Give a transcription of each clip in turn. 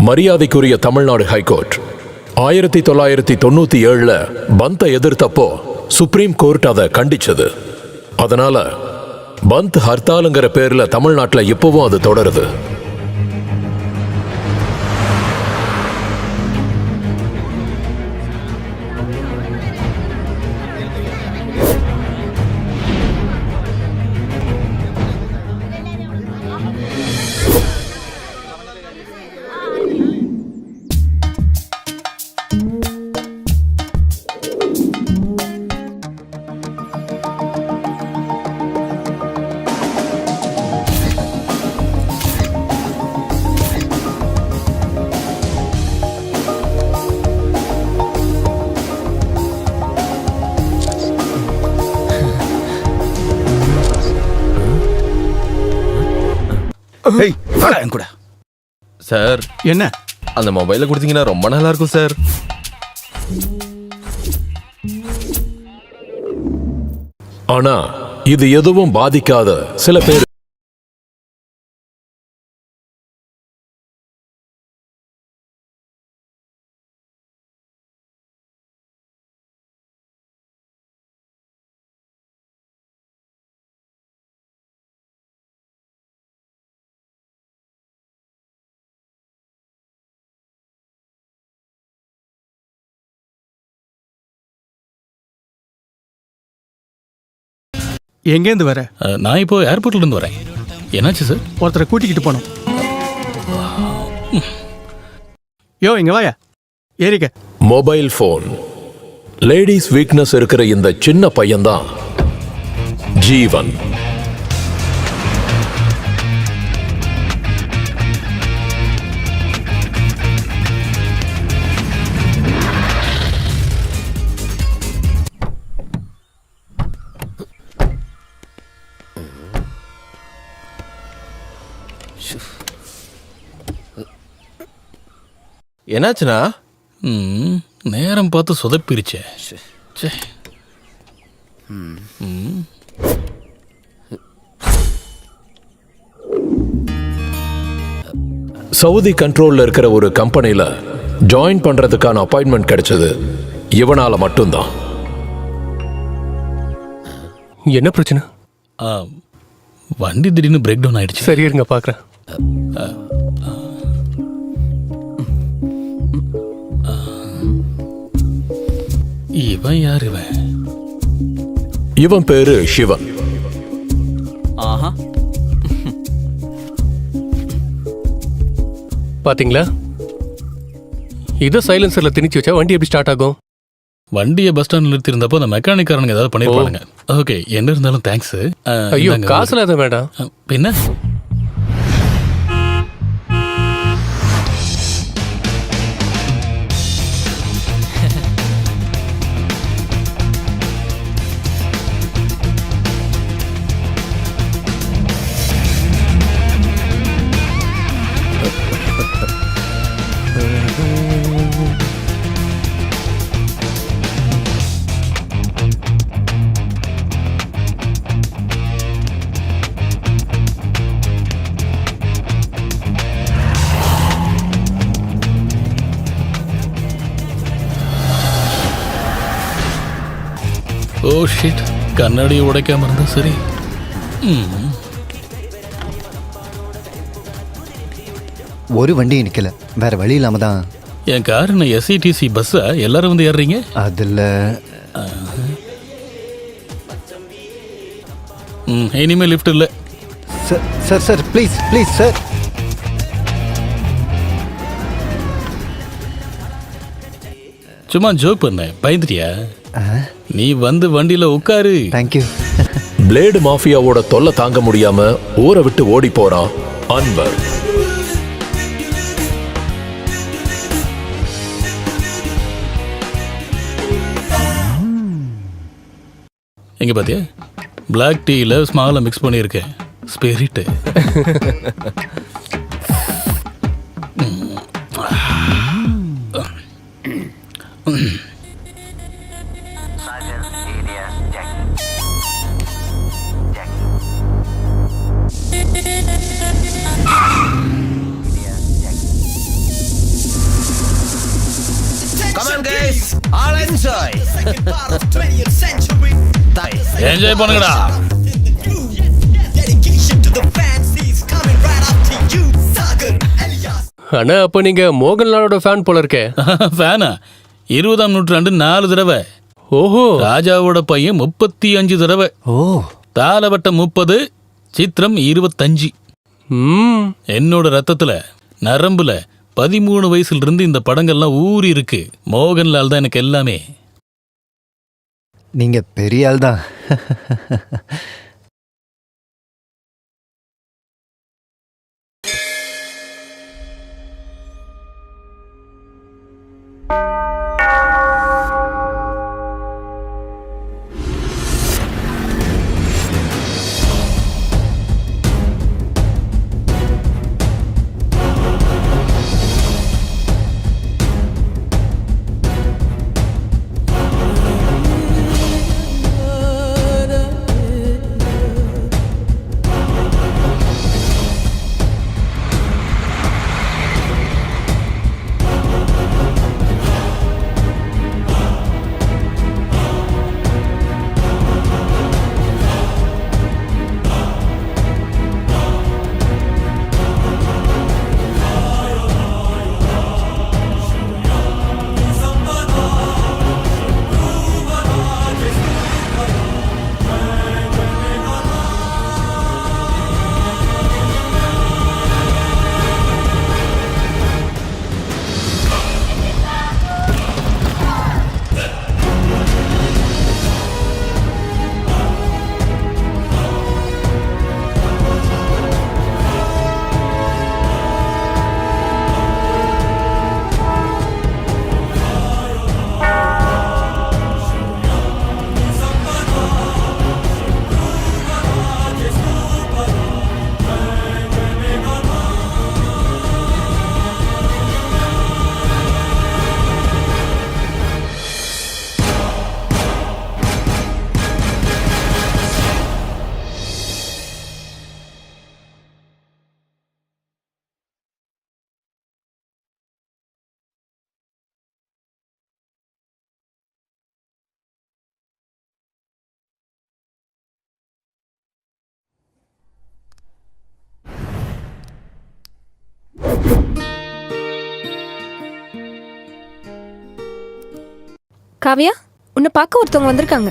மரியாதைக்குரிய தமிழ்நாடு ஹைகோர்ட் 1997 பந்தை எதிர்த்தப்போ supreme court அதை கண்டிச்சது. அதனால பந்த் ஹர்த்தாலுங்கிற பேர்ல தமிழ்நாட்டுல இப்பவும் அது தொடருது. கூட சார் என்ன அந்த மொபைலை கொடுத்தீங்கன்னா ரொம்ப நல்லா இருக்கும் சார். ஆனா இது எதுவும் பாதிக்காத சில பேர் எங்கேருந்து வர? நான் இப்போ ஏர்போர்ட்ல இருந்து வரேன். என்னாச்சு சார்? ஒருத்தரை கூட்டிக்கிட்டு போனோம். யோ இங்க வாயா, ஏறிக்க. மொபைல் போன் லேடிஸ் வீக்னஸ் இருக்கிற இந்த சின்ன பையன்தான் ஜீவன். என்னாச்சுண்ணா? நேரம் பார்த்து சொதப்பிருச்சே. சவுதி கண்ட்ரோல்ல இருக்கிற ஒரு கம்பெனில ஜாயின் பண்றதுக்கான அப்பாயின்மெண்ட் கிடைச்சது இவனால மட்டும்தான். என்ன பிரச்சனை? வண்டி திடீர்னு பிரேக் டவுன் ஆயிடுச்சு. சரி இருங்க பாக்குறேன். இவன் யார்? இவன் பேரு சிவன். பாத்தீங்களா, இதை சைலன்சர்ல திணிச்சு வச்சா வண்டி எப்படி ஸ்டார்ட் ஆகும்? வண்டியை பஸ் ஸ்டாண்ட் நிறுத்தி இருந்தப்போ அந்த மெக்கானிக்காரனுங்க ஏதாவது பண்ணிருப்பாங்க. ஓகே, என்ன இருந்தாலும் தேங்க்ஸ். ஐயோ காசுல எதுவும் வேண்டாம். பின்ன ஓ ஷிட், கண்ணாடியை உடைக்காம இருந்தா சரி. ஒரு வண்டியும் நிக்கல, வேற வழி இல்லாம தான். என் கார் என்ன எஸ்இடிசி பஸ்ஸா? எல்லாரும் வந்து ஏறுறீங்க? அதுல இனிமே லிஃப்ட் இல்ல. Sir sir please please sir. சும்மா ஜோக் பண்ண, பயந்துட்டியா? நீ வந்து வண்டியில உட்காரு. தேங்க்யூ. பிளேடு மாஃபியாவோட தொல்லை தாங்க முடியாம ஊரை விட்டு ஓடி போறான் அன்பர். எங்க பாத்தியா, பிளாக் டீல ஸ்மால மிக்ஸ் பண்ணியிருக்கேன். ஸ்பிரிட். என்ஜாய் பண்ணுங்கடா. அண்ணா அப்போ நீங்க மோகன்லாலோட ஃபேன் போல இருக்கே. ஃபேனா? 20ஆம் நூற்றாண்டு 4 தடவை, ஓஹோ. ராஜாவோட பையன் 35 தடவை, ஓ தாளவட்டம் 30, சித்திரம் 25. ம். என்னோட ரத்தத்துல நரம்புல 13 வயசுல இருந்து இந்த படங்கள்லாம் ஊறி இருக்கு. மோகன்லால் தான் எனக்கு எல்லாமே. நீங்க பெரிய ஆள் தான். காவியா, உன்னை பார்க்க ஒருத்தவங்க வந்திருக்காங்க.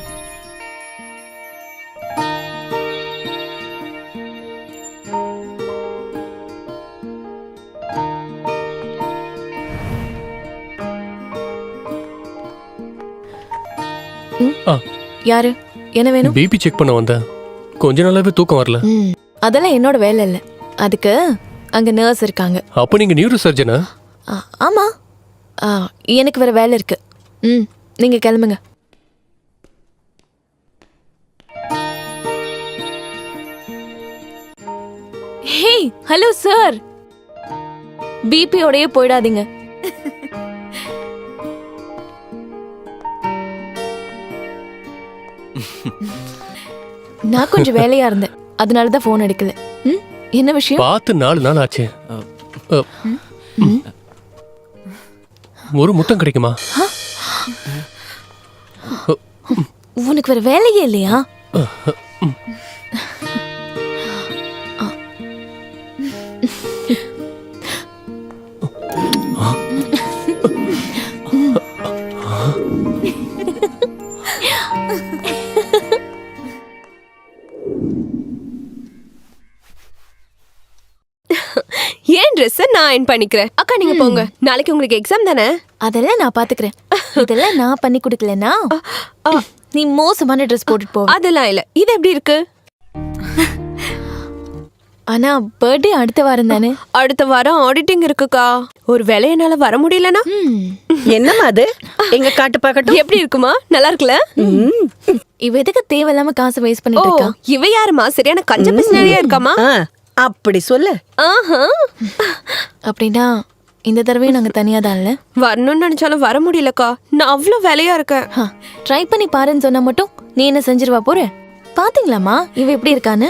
யாரு? என்ன வேணும்? பிபி செக் பண்ண வந்தேன். கொஞ்ச நாளாவே தூக்கம் வரல. அதெல்லாம் என்னோட வேலை இல்லை. அதுக்கு அங்க நர்ஸ் இருக்காங்க. அப்போ நீங்க நியூரோ சர்ஜனா? ஆமா. எனக்கு வேற வேலை இருக்கு. நீங்க கிளம்புங்க. ஹே, ஹலோ சார். பிபியோடயே போயிடாதீங்க. நான் கொஞ்சம் வேலையா இருந்தேன், அதனாலதான் போன் எடுக்கல. என்ன விஷயம்? பார்த்து 4 நாள் ஆச்சு. ஒரு முத்தம் கிடைக்குமா? உனக்கு வேற வேலையே இல்லையா? ஏன் ட்ரெஸ் நான் அயர்ன் பண்ணிக்கிறேன். அக்கா நீங்க போங்க, நாளைக்கு உங்களுக்கு எக்ஸாம் தானே. அதெல்லாம் நான் பாத்துக்கிறேன். இதெல்லாம் நான் பண்ணி கொடுக்கலனா நீ மோசமான ட்ரெஸ் போட்டுட்டு போ. அதெல்லாம் இல்ல. இது எப்படி இருக்கு? ஆனா பர்த்டே அடுத்த வாரம் தானே. அடுத்த வாரம் ஆடிட்டிங் இருக்குக்கா. ஒரு வேளை என்னால வர முடியலனா என்னமா அது? எங்க காட்டு பார்க்கட்டும். எப்படி இருக்குமா? நல்லா இருக்குல்ல? இவ எதுக்கு தேவையில்லாம காசு வேஸ்ட் பண்ணிட்டு இருக்கா? இவ யாருமா? சரியான கஞ்ச பிசினரியா இருக்காமா? அப்படி சொல்லு. அப்படின்னா இந்த தடவையும் நாங்க தனியா தான் இல்ல வரணும்னு நினைச்சாலும் வர முடியலக்கா. நான் அவ்வளவு வேலையா இருக்கேன். ட்ரை பண்ணி பாருன்னு சொன்னா மட்டும் நீ என்ன செஞ்சிருவா போற? பாத்தீங்களாமா இவ எப்படி இருக்கான்னு?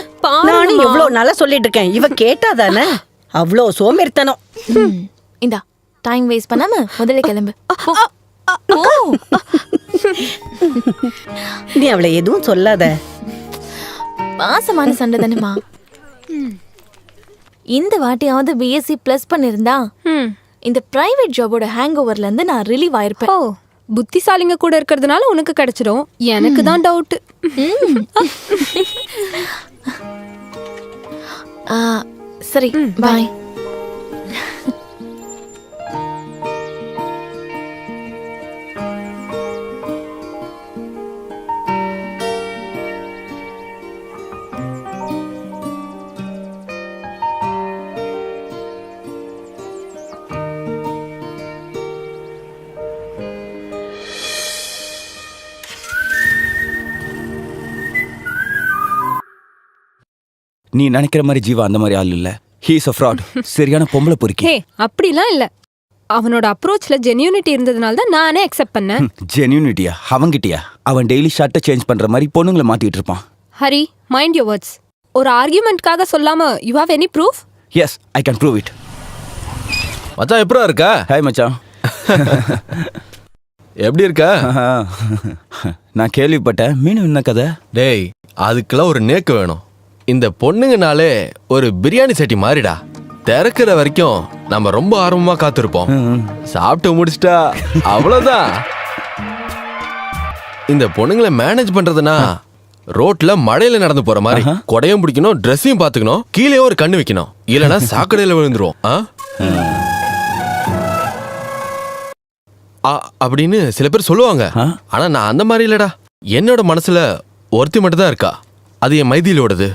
நானும் எவ்வளவு நல்லா சொல்லிட்டு இருக்கேன். இவ கேட்டாதானே? அவ்வளோ சோம்பேறித்தனம். இந்தா டைம் வேஸ்ட் பண்ணாம முதல்ல கிளம்பு. ஓ நீ அவளை எதுவும் சொல்லாத. பாசமான சண்டை தானேமா. இந்த வாட்டியாவது பிஎஸ்சி ப்ளஸ் பண்ணிருந்தா இந்த பிரைவேட் ஜாபோட ஹேங் ஓவர்ல இருந்து நான் ரிலீவ் ஆயிருப்பேன். ஓ புத்திசாலிங்க கூட இருக்கிறதுனால உனக்கு கிடைச்சிடும். எனக்கு தான் டவுட். சரி பாய். நீ நினைக்கிற மாதிரி ஜீவா அந்த மாதிரி ஆள் இல்ல. He is a fraud. சரியான பொம்பளை பொறுக்கி. ஹே அப்படிலாம் இல்ல. அவனோட அப்ரோச்ல ஜென்யூனிட்டி இருந்ததுனால தான் நானே அக்செப்ட் பண்ணேன். ஜென்யூனிட்டியா? அவங்கிட்டியா? அவன் டெய்லி ஷர்ட்டை சேஞ்ச் பண்ற மாதிரி பொண்ணுங்களை மாத்திட்டு இருப்பான். Hari mind your words. ஒரு ஆர்கியூமெண்ட்காக சொல்லாம you have any proof? Yes I can prove it. மச்சான் எப்பரா இருக்கா? ஹாய் மச்சான். எப்படி இருக்கா? நான் கேள்விப்பட்டேன் மீன் என்ன கதை? டேய் அதுக்கெல்லாம் ஒரு நேக்கு வேணும். இந்த பொண்ணுங்கனாலே ஒரு பிரியாணி சட்டி மாறிடா. திறக்கிற வரைக்கும் நம்ம ரொம்ப ஆர்வமா காத்திருப்போம். சாப்பிட்டு முடிச்சிட்டா அவ்வளவுதான். இந்த பொண்ணுங்களை மேனேஜ் பண்றதுனா ரோட்ல மழையில நடந்து போற மாதிரி கொடையும் பிடிக்கணும், ட்ரெஸ்ஸையும் பாத்துக்கணும், கீழே ஒரு கண்ணு வைக்கணும், இல்லனா சாக்கடையில விழுந்துரும் அப்படின்னு சில பேர் சொல்லுவாங்க. ஆனா நான் அந்த மாதிரி இல்லடா. என்னோட மனசுல ஒருத்தி மட்டும் தான் இருக்கா. அது என் மைதிலோடது.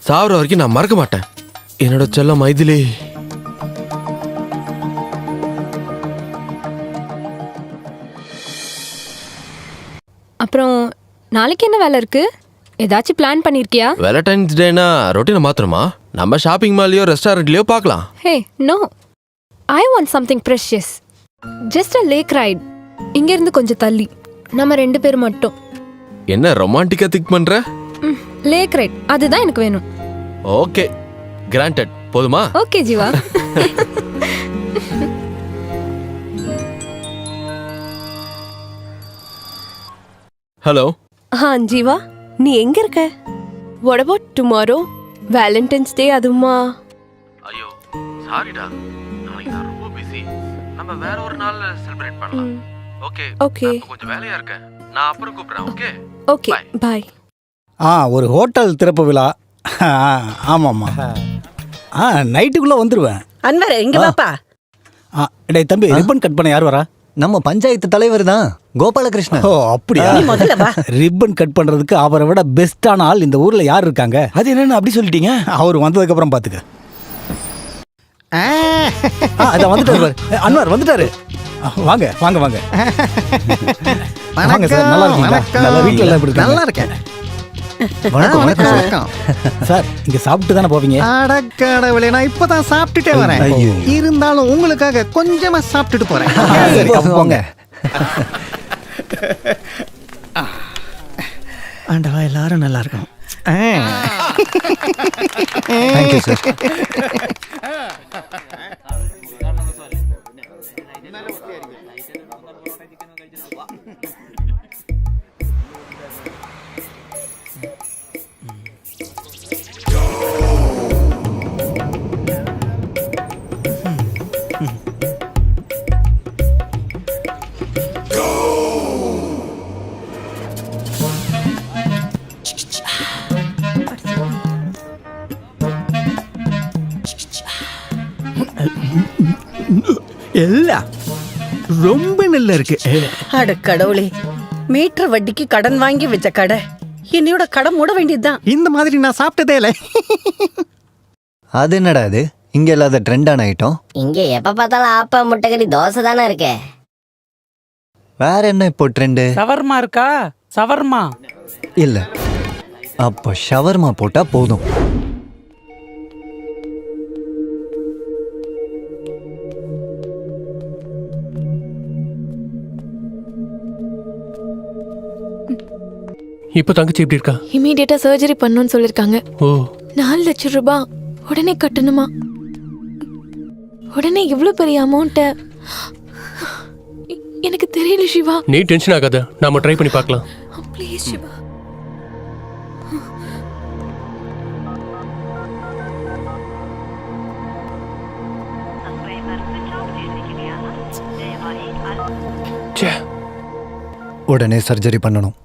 சாவர வரைக்கும் நான் மறக்க மாட்டேன் என்னோட செல்ல மைதிலி. அப்புறம் நாளைக்கு என்ன வேலை இருக்கு? ஏதாச்சும் பிளான் பண்ணிருக்கியா? வேலண்டைன்ஸ் டேனா ரொட்டீனை மாத்தணுமா? நம்ம ஷாப்பிங் மால்லையோ ரெஸ்டாரண்ட்லயோ பார்க்கலாம். Hey no, I want something precious. Just a lake right. இங்க இருந்து கொஞ்சம் தள்ளி நம்ம 2 பேர் மட்டும். என்ன ரொமான்டிக்கா திங்க் பண்ற? லேக் ரைட் அதுதான் எனக்கு வேணும். Okay granted. போதுமா? ஓகே ஜீவா. ஹலோ. ஜீவா நீ எங்க இருக்க? What about tomorrow? வேலண்டைன்ஸ் டே அதுமா? ஐயோ சாரிடா, நாளைக்கு நான் ரொம்ப பிஸி. நம்ம வேற ஒரு நாள்ல செலிப்ரேட் பண்ணலாம். ஓகே ஓகே கொஞ்சம் வேலையா இருக்கேன். நான் அப்புறம் கூப்பிடுறேன். Okay okay bye. ஒரு ஹோட்டல் திறப்பு விழா. ஆமாம்மா. நைட்டுக்குள்ளே வந்துடுவேன். அன்வர் இங்க வாப்பா. டேய் தம்பி, ரிப்பன் கட் பண்ண யார் வரா? நம்ம பஞ்சாயத்து தலைவர் தான் கோபாலகிருஷ்ணன். ஓ அப்படியா? நீ முதல்ல வா. ரிப்பன் கட் பண்றதுக்கு அவரை விட பெஸ்டான ஆள் இந்த ஊர்ல யார் இருக்காங்க? அது என்னன்னு அப்படி சொல்லிட்டீங்க? அவர் வந்ததுக்கு அப்புறம் பாத்துக்க. அதான் வந்துட்டாரு பாரு. அன்வர் வந்துட்டாரு. வாங்க வாங்க வாங்க வாங்க சார். நல்லா இருக்கீங்களா? நல்லா வீட்டுல எல்லாம் எப்படி இருக்காங்க? நல்லா இருக்கேன். வணக்கம் வணக்கம் வணக்கம் சார். இங்க சாப்பிட்டு தானே போவீங்க? அடக்கடவுளே, நான் இப்பதான் சாப்பிட்டுட்டே வரேன். ஐயோ. இருந்தாலும் உங்களுக்காக கொஞ்சமா சாப்பிட்டுட்டு போறேன். சரி அப்ப போங்க. ஆண்டவா எல்லாரும் நல்லா இருக்கணும். Thank you sir. எல்லாம் ரொம்ப நல்லா இருக்கு. அட கடவுளே, மீட்டர் வட்டிக்கு கடன் வாங்கி வச்ச கடை என்னையோட கடை மூட வேண்டியதுதான். இந்த மாதிரி நான் சாப்பிட்டதே இல்லை. அது என்னடா அது? இங்க இல்லாத ட்ரெண்டான ஐட்டம். இங்க எப்ப பார்த்தாலும் ஆப்பா முட்டைக்கறி தோசை தானே இருக்கே. வேற என்ன இப்போ ட்ரெண்டு? சவர்மா இருக்கா? சவர்மா இல்ல, அப்போ ஷவர்மா போட்டா போதும். இப்போ தங்கச்சி எப்படி இருக்கா? இமீடியட்டா சர்ஜரி பண்ணணும்னு சொல்லிருக்காங்க. ஓ 4 லட்சம் ரூபாய் உடனே கட்டணுமா? உடனே இவ்வளவு பெரிய அமௌண்ட்டை எனக்கு தெரியல சிவா. நீ டென்ஷன் ஆகாத, நாம ட்ரை பண்ணி பார்க்கலாம். ப்ளீஸ் சிவா. ச்சே, உடனே சர்ஜரி பண்ணணும்.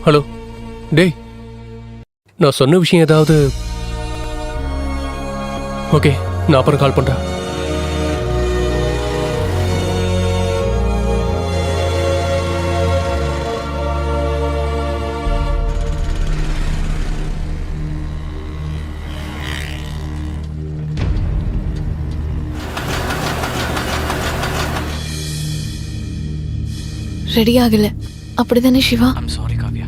ஹலோ டேய், நான் சொன்ன விஷயம் ஏதாவது? ஓகே, நான் அப்புறம் கால் பண்றேன். ரெடி ஆகல, அப்படிதானே சிவா? சாரி காவ்யா.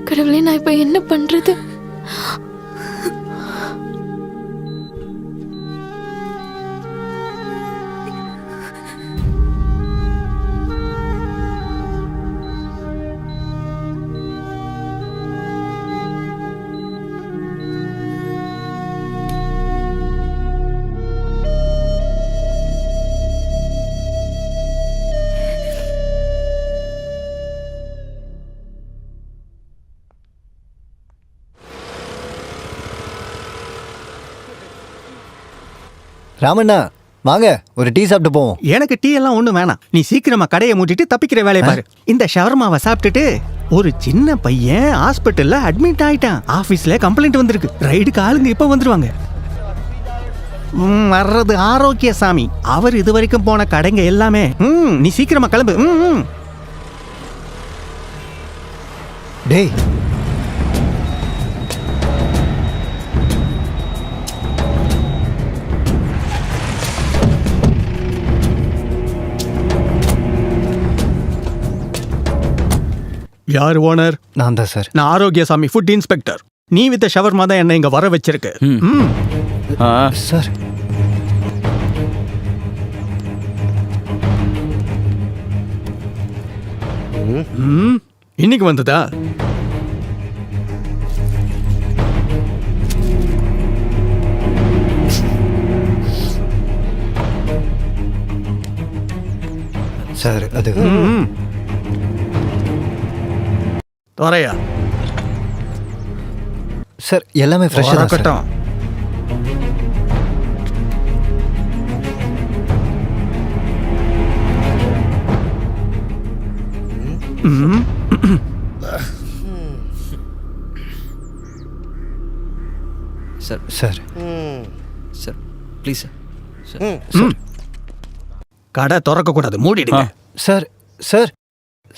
கடவுளே, நான் இப்ப என்ன பண்றது? ராமண்ணா வாங்க, ஒரு டீ சாப்பிட்டு போவோம். எனக்கு டீ எல்லாம் ஒண்ணும் வேணாம். நீ சீக்கிரமா கடையை மூட்டிட்டு தப்பிக்கிற வேலையை பாரு. இந்த ஷவர்மாவை சாப்பிட்டுட்டு ஒரு சின்ன பையன் ஹாஸ்பிட்டல்ல அட்மிட் ஆயிட்டான். ஆபீஸ்ல கம்ப்ளைண்ட் வந்திருக்கு. ரைடுக்கு ஆளுங்க இப்ப வந்துருவாங்க. வர்றது ஆரோக்கியசாமி. அவர் இது வரைக்கும் போன கடைங்க எல்லாமே. நீ சீக்கிரமா கிளம்பு. டேய், யார் ஓனர்? நான் தான் சார். நான் ஆரோக்கியசாமி, ஃபுட் இன்ஸ்பெக்டர். நீ வித்த ஷவர்மா தான் என்ன இங்க வர வச்சிருக்கு. சார், இன்னைக்கு வந்ததா? சார் அது வரையா சார், எல்லாமே ஃப்ரெஷ்ஷாக தான் சார். கட்டம். Sir sir sir please sir. கடை திறக்க கூடாது, மூடிடுங்க. சார் சார்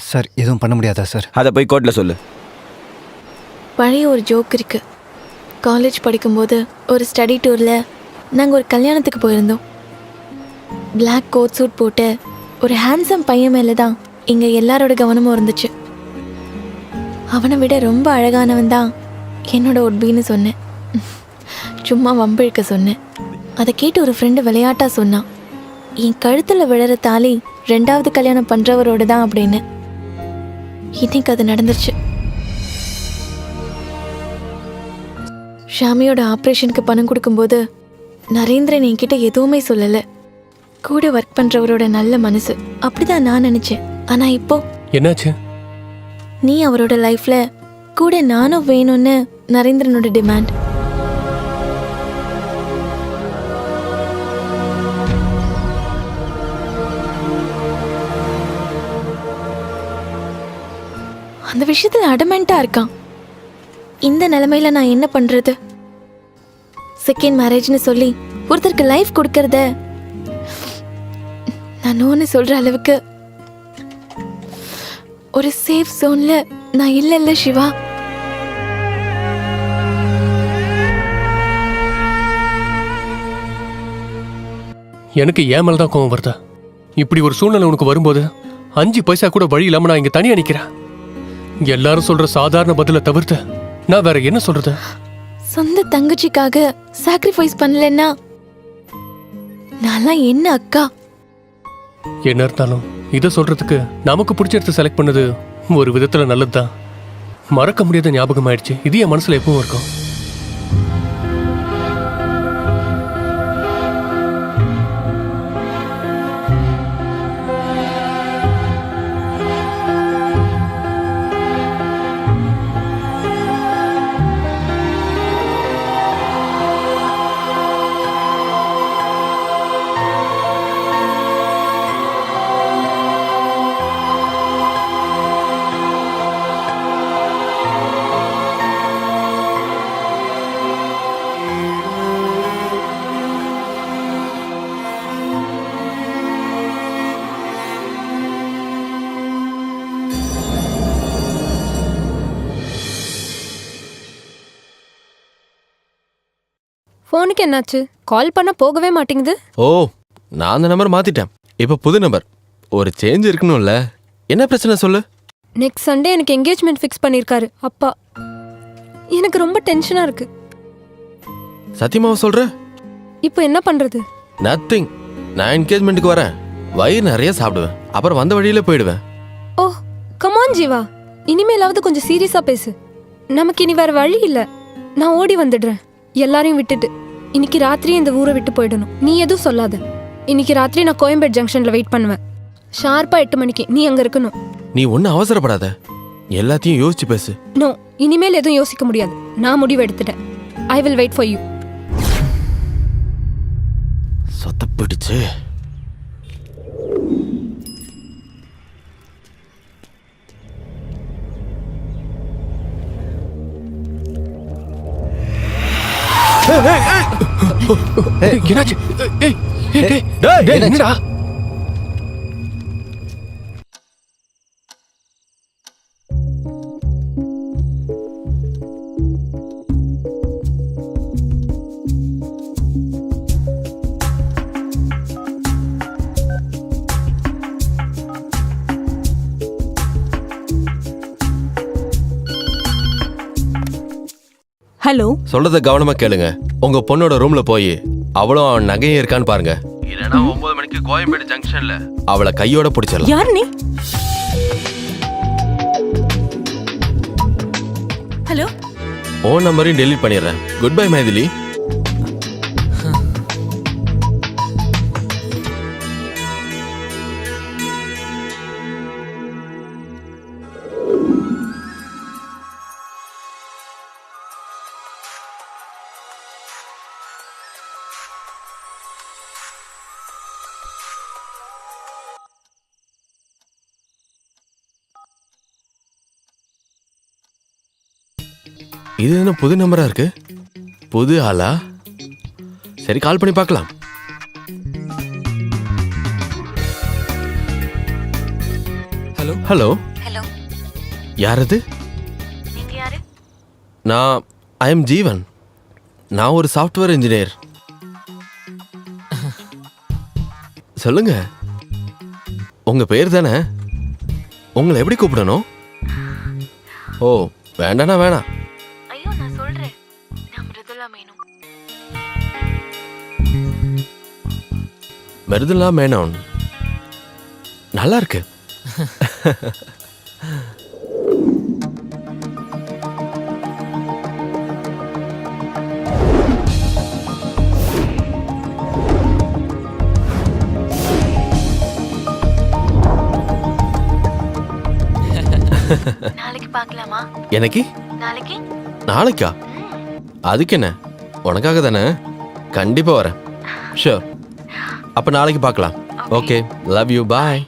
சார், எதுவும் பண்ண முடியாதா சார்? அதை போய் கோர்ட்ல சொல்லு. பழைய ஒரு ஜோக் இருக்கு. காலேஜ் படிக்கும்போது ஒரு ஸ்டடி டூரில் நாங்கள் ஒரு கல்யாணத்துக்கு போயிருந்தோம். பிளாக் கோட் சூட் போட்டு ஒரு ஹேண்ட்ஸம் பையன் மேலே தான் இங்கே எல்லாரோட கவனமும் இருந்துச்சு. அவனை விட ரொம்ப அழகானவன் தான் என்னோட ஒட்பின்னு சொன்னேன். சும்மா வம்பிழுக்க சொன்னேன். அதை கேட்டு ஒரு ஃப்ரெண்டு விளையாட்டாக சொன்னான், என் கழுத்தில் விழற தாலி 2வது கல்யாணம் பண்ணுறவரோட தான் அப்படின்னு. இன்னைக்கு அது நடந்துருச்சு. ஷாமியோட ஆப்ரேஷனுக்கு பணம் கொடுக்கும்போது நரேந்திரன் என்கிட்ட எதுவுமே சொல்லலை. கூட ஒர்க் பண்ணுறவரோட நல்ல மனசு, அப்படிதான் நான் நினச்சேன். ஆனால் இப்போ என்னாச்சு? நீ அவரோட லைஃப்பில் கூட நானும் வேணும்னு நரேந்திரனோட டிமாண்ட். அந்த விஷயத்துல அடமெண்டா இருக்கான். இந்த நிலைமையில நான் என்ன பண்றது? செகண்ட் மேரேஜ்னு சொல்லி ஒருத்தருக்கு லைஃப் கொடுக்கறத நான் நோன்னு சொல்ற அளவுக்கு ஒரு சேஃப் ஜோன்ல நான் இல்ல சிவா. எனக்கு ஏன் மேல தான் கோவம் வருதா? இப்படி ஒரு சூழ்நிலை உனக்கு வரும்போது 5 பைசா கூட வழி இல்லாம நான் இங்க தனியா நிக்கிறேன். எல்லாரும் சொல்ற சாதாரண பதில தவிர்த்து நான் வேற என்ன சொல்றது? சொந்த தங்கச்சிக்காக சாக்ரிஃபைஸ் பண்ணலன்னா நான் என்ன அக்கா? என்ன இருந்தாலும் இதை சொல்றதுக்கு நமக்கு பிடிச்ச இடத்த செலக்ட் பண்ணது ஒரு விதத்துல நல்லதுதான். மறக்க முடியாத ஞாபகம் ஆயிடுச்சு. இது என் மனசுல எப்பவும் இருக்கும். ஃபோனுக்கு என்னாச்சு? கால் பண்ண போகவே மாட்டேங்குது. ஓ, நான் அந்த நம்பர் மாத்திட்டேன். இப்போ புது நம்பர். ஒரு சேஞ்ச் இருக்கணும்ல. என்ன பிரச்சனை சொல்லு? நெக்ஸ்ட் சண்டே எனக்கு என்கேஜ்மெண்ட் ஃபிக்ஸ் பண்ணியிருக்காரு அப்பா. எனக்கு ரொம்ப டென்ஷனா இருக்கு. சத்தியமாவ சொல்ற? இப்போ என்ன பண்றது? நத்திங். நான் என்கேஜ்மெண்ட்டுக்கு வரேன். வயிறு நிறைய சாப்பிடுவேன். அப்புறம் வந்த வழியில போயிடுவேன். ஓ கமான் ஜீவா, இனிமேலாவது கொஞ்சம் சீரியஸா பேசு. நமக்கு இனி வேற வழி இல்ல. நான் ஓடி வந்துடுறேன் எல்லாரையும் விட்டுட்டு. இன்னைக்கு ராத்திரி இந்த ஊரை விட்டு போயிடணும். நீ எதுவும் சொல்லாத. இன்னைக்கு ராத்திரி நான் கோயம்பேடு ஜங்ஷன்ல வெயிட் பண்ணுவேன். ஷார்ப்பா 8 மணிக்கு நீ அங்க இருக்கணும். நீ ஒன்னும் அவசரப்படாத. எல்லாத்தையும் யோசிச்சு பேசு. நோ, இனிமேல் எதுவும் யோசிக்க முடியாது. நான் முடிவு எடுத்துட்டேன். I will wait for you. சொத்த பிடிச்சு. என்னாச்சு? என்னடா? ஹலோ, சொல்றத கவனமா கேளுங்க. உங்க பொண்ணோட ரூம்ல போய் அவளும் அவன் நகையும் இருக்கான்னு பாருங்க. இல்லனா 9 மணிக்கு கோயம்பேடு ஜங்ஷன்ல அவளை கையோட பிடிச்சிடலாம். யார் நீ? ஹலோ, ஓன் நம்பரையும் டெலீட் பண்ணிடுறேன். Good bye Maithili. இது என்ன புது நம்பரா இருக்கு? புது ஆளா? சரி, கால் பண்ணி பார்க்கலாம். ஹலோ ஹலோ ஹலோ, யார் அது? நீங்க யாரு? ஐ எம் ஜீவன். நான் ஒரு சாஃப்ட்வேர் இன்ஜினியர். சொல்லுங்க, உங்க பேர் தானே? உங்களை எப்படி கூப்பிடணும்? ஓ, வேண்டானா வேணாம். ஐயோ, நான் சொல்றேன். நான் மிருதுலா மேனன். மிருதுலா மேனன். நல்லா இருக்கு. நாளைக்கு பார்க்கலாமா? எனக்கு நாளைக்கு நாளைக்கா? அதுக்கு என்ன, உனக்காக தானே. கண்டிப்பா வரேன். ஷூர். அப்ப நாளைக்கு பார்க்கலாம். Okay, love you, bye.